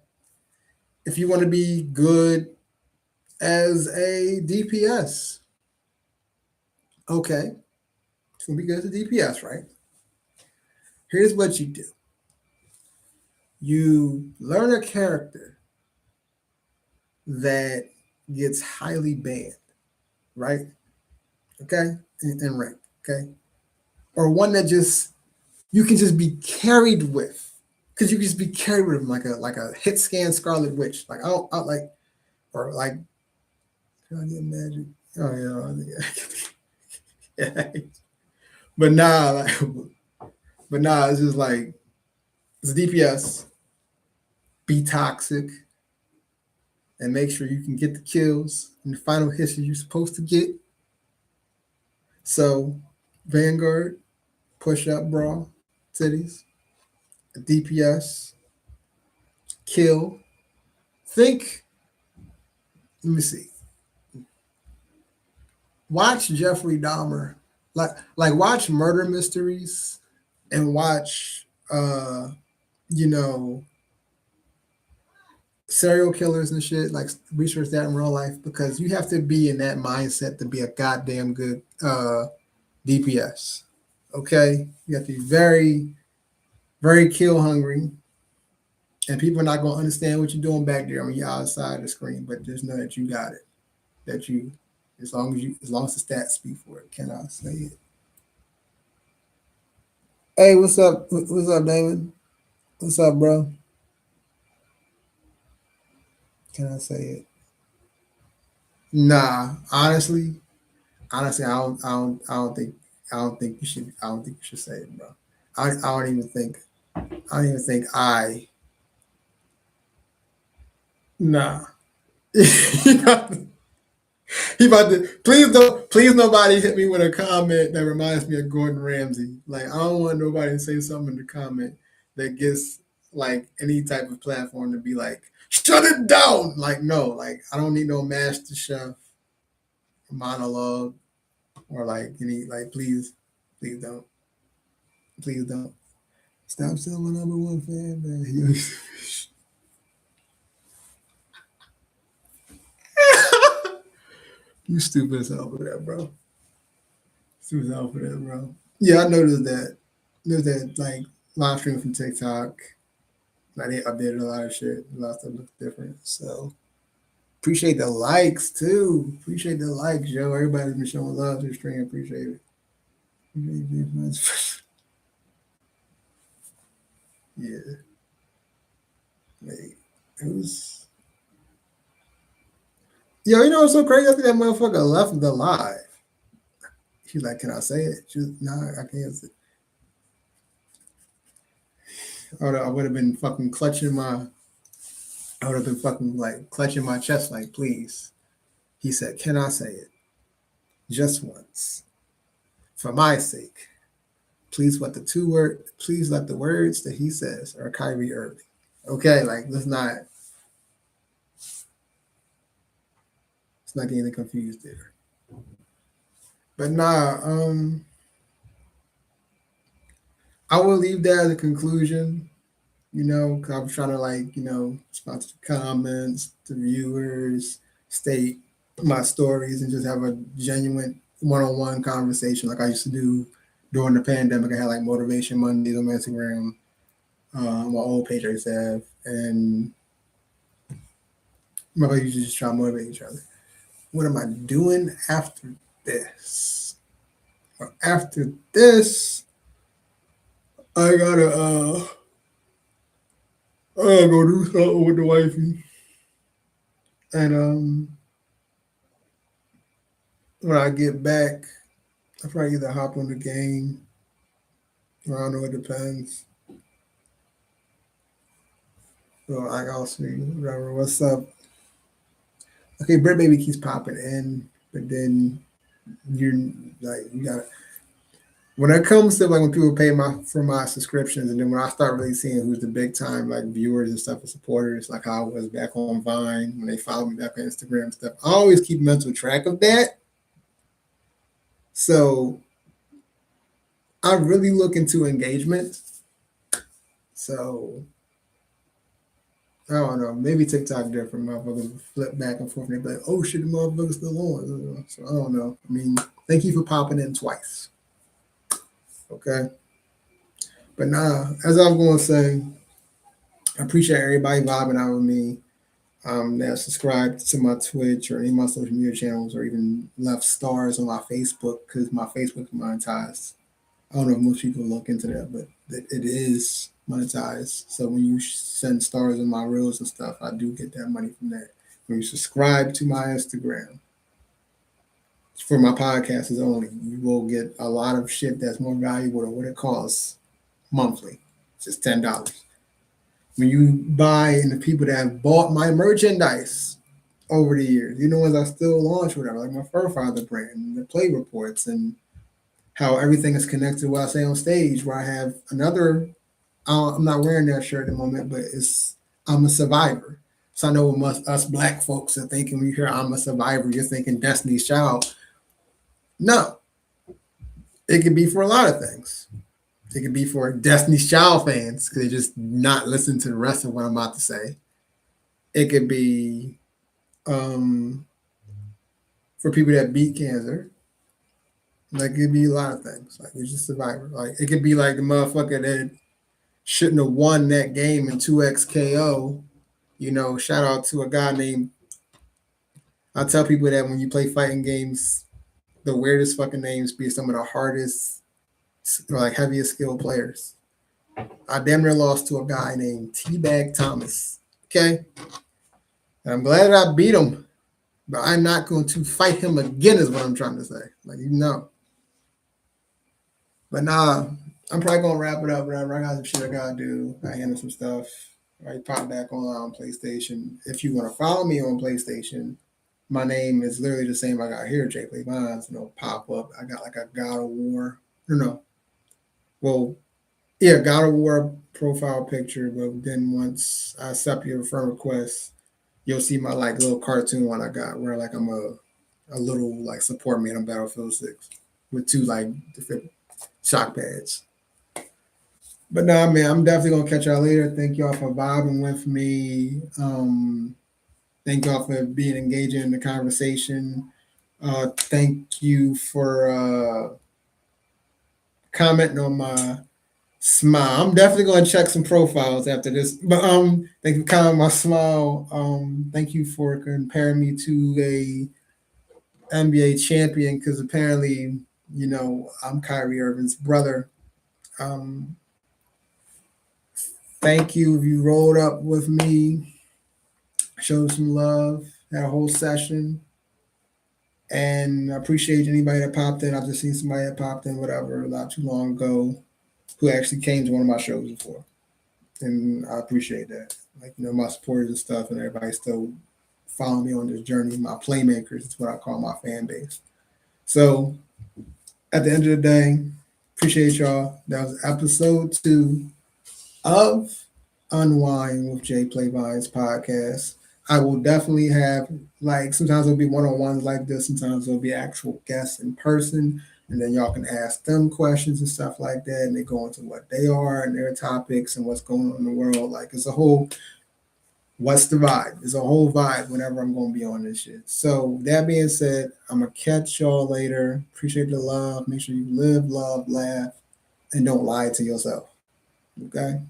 A: If you want to be good as a DPS, okay, it's going to be good as a DPS, right? Here's what you do. You learn a character that gets highly banned, right? Okay, in rank, okay, or one that just you can just be carried with, because you can just be carried with them like a hit scan Scarlet Witch, like I like, or like, can I get magic? Oh yeah, yeah. But nah, like, but nah, it's just like it's DPS. Be toxic and make sure you can get the kills and the final hits you're supposed to get. So, Vanguard, push up, brawl, titties, DPS, kill. Think, let me see. Watch Jeffrey Dahmer, like watch murder mysteries, and watch, you know, serial killers and shit, like research that in real life because you have to be in that mindset to be a goddamn good DPS. Okay, you have to be very, very kill hungry, and people are not going to understand what you're doing back there on your outside the screen. But just know that you got it. That you, as long as the stats speak for it. Can I say it? Hey, what's up? What's up, Damon? What's up, bro? Can I say it? Nah, honestly, I don't think you should say it, bro. I don't even think, I don't even think nah. He about to please nobody hit me with a comment that reminds me of Gordon Ramsay. Like I don't want nobody to say something in the comment that gets like any type of platform to be like, shut it down. Like no, like I don't need no master chef monologue or like any like please don't. Please don't. Stop selling my number one fan, man. You stupid as hell for that, bro. Stupid as hell for that, bro. Yeah, I noticed that. There's that like live stream from TikTok. Like they updated a lot of shit. A lot of stuff looks different. So appreciate the likes too. Appreciate the likes, yo. Everybody's been showing love to the stream. Appreciate it. Yeah. Like, it was. Yo, you know what's so crazy? I think that motherfucker left the live. She's like, "Can I say it?" She was, "Nah, I can't say." I would have been fucking clutching my. I would have been fucking like clutching my chest, like, "Please." He said, "Can I say it just once for my sake? Please let the Please let the words that he says are Kyrie Irving." Okay, like let's not get anything confused there. But nah, I will leave that as a conclusion. You know, because I'm trying to like, respond to the comments, the viewers, state my stories, and just have a genuine one-on-one conversation like I used to do during the pandemic. I had like Motivation Mondays on Instagram, my old page I used to have, and my buddies just try to motivate each other. What am I doing after this? Well, after this, I gotta go do something with the wifey, and when I get back, I probably either hop on the game. I don't know. It depends. So I'll see. Whatever. What's up? Okay, Bread Baby keeps popping in, but then you're like you got when it comes to like when people pay for my subscriptions, and then when I start really seeing who's the big time like viewers and stuff and supporters, like how I was back on Vine when they follow me back on Instagram and stuff. I always keep mental track of that. So I really look into engagement. So I don't know. Maybe TikTok different. Motherfuckers flip back and forth and they be like, "Oh shit, the motherfucker's still on." So I don't know. I mean, thank you for popping in twice. Okay. But nah, as I was going to say, I appreciate everybody vibing out with me. That subscribed to my Twitch or any of my social media channels or even left stars on my Facebook because my Facebook is monetized. I don't know if most people look into that, but it is monetized. So when you send stars on my reels and stuff, I do get that money from that. When you subscribe to my Instagram for my podcast is only, you will get a lot of shit that's more valuable than what it costs monthly. It's just $10. When you buy and the people that have bought my merchandise over the years, you know, ones I still launch, whatever, like my Fur Father brand, the play reports, and how everything is connected to what I say on stage, where I have another, I'm not wearing that shirt at the moment, but it's, I'm a survivor. So I know what us black folks are thinking when you hear I'm a survivor, you're thinking Destiny's Child. No, it could be for a lot of things. It could be for Destiny's Child fans because they just not listen to the rest of what I'm about to say. It could be um, for people that beat cancer. Like it could be a lot of things. Like it's just survivor. Like it could be like the motherfucker that shouldn't have won that game in 2x KO. Shout out to a guy named. I tell people that when you play fighting games, the weirdest fucking names be some of the hardest or like heaviest skilled players. I damn near lost to a guy named Teabag Thomas. Okay, and I'm glad that I beat him, but I'm not going to fight him again. Is what I'm trying to say. Like. But nah, I'm probably gonna wrap it up. Whatever. I got some shit I gotta do. I handle some stuff. Right, pop back on PlayStation. If you want to follow me on PlayStation, my name is literally the same I got here, Jplay Vines. Pop up. I got like a God of War. No. Well, yeah, God of War profile picture. But then once I accept your friend request, you'll see my like little cartoon one I got where like I'm a little like support man on Battlefield 6 with two like different shock pads. But nah, man, I'm definitely gonna catch y'all later. Thank y'all for vibing with me. Thank y'all for being engaging in the conversation. Thank you for commenting on my smile. I'm definitely gonna check some profiles after this. But thank you for commenting on my smile. Thank you for comparing me to a NBA champion because apparently, I'm Kyrie Irving's brother. Um, Thank you if you rolled up with me, showed some love, had a whole session. And I appreciate anybody that popped in. I've just seen somebody that popped in, whatever, not too long ago, who actually came to one of my shows before. And I appreciate that. Like, my supporters and stuff, and everybody still following me on this journey. My playmakers is what I call my fan base. So at the end of the day, appreciate y'all. That was episode 2 of Unwine with Jplay Vines podcast. I will definitely have like sometimes it'll be one-on-ones like this, sometimes it'll be actual guests in person, and then y'all can ask them questions and stuff like that, and they go into what they are and their topics and what's going on in the world. Like it's a whole what's the vibe? It's a whole vibe whenever I'm gonna be on this shit. So that being said, I'm gonna catch y'all later. Appreciate the love. Make sure you live, love, laugh, and don't lie to yourself. Okay?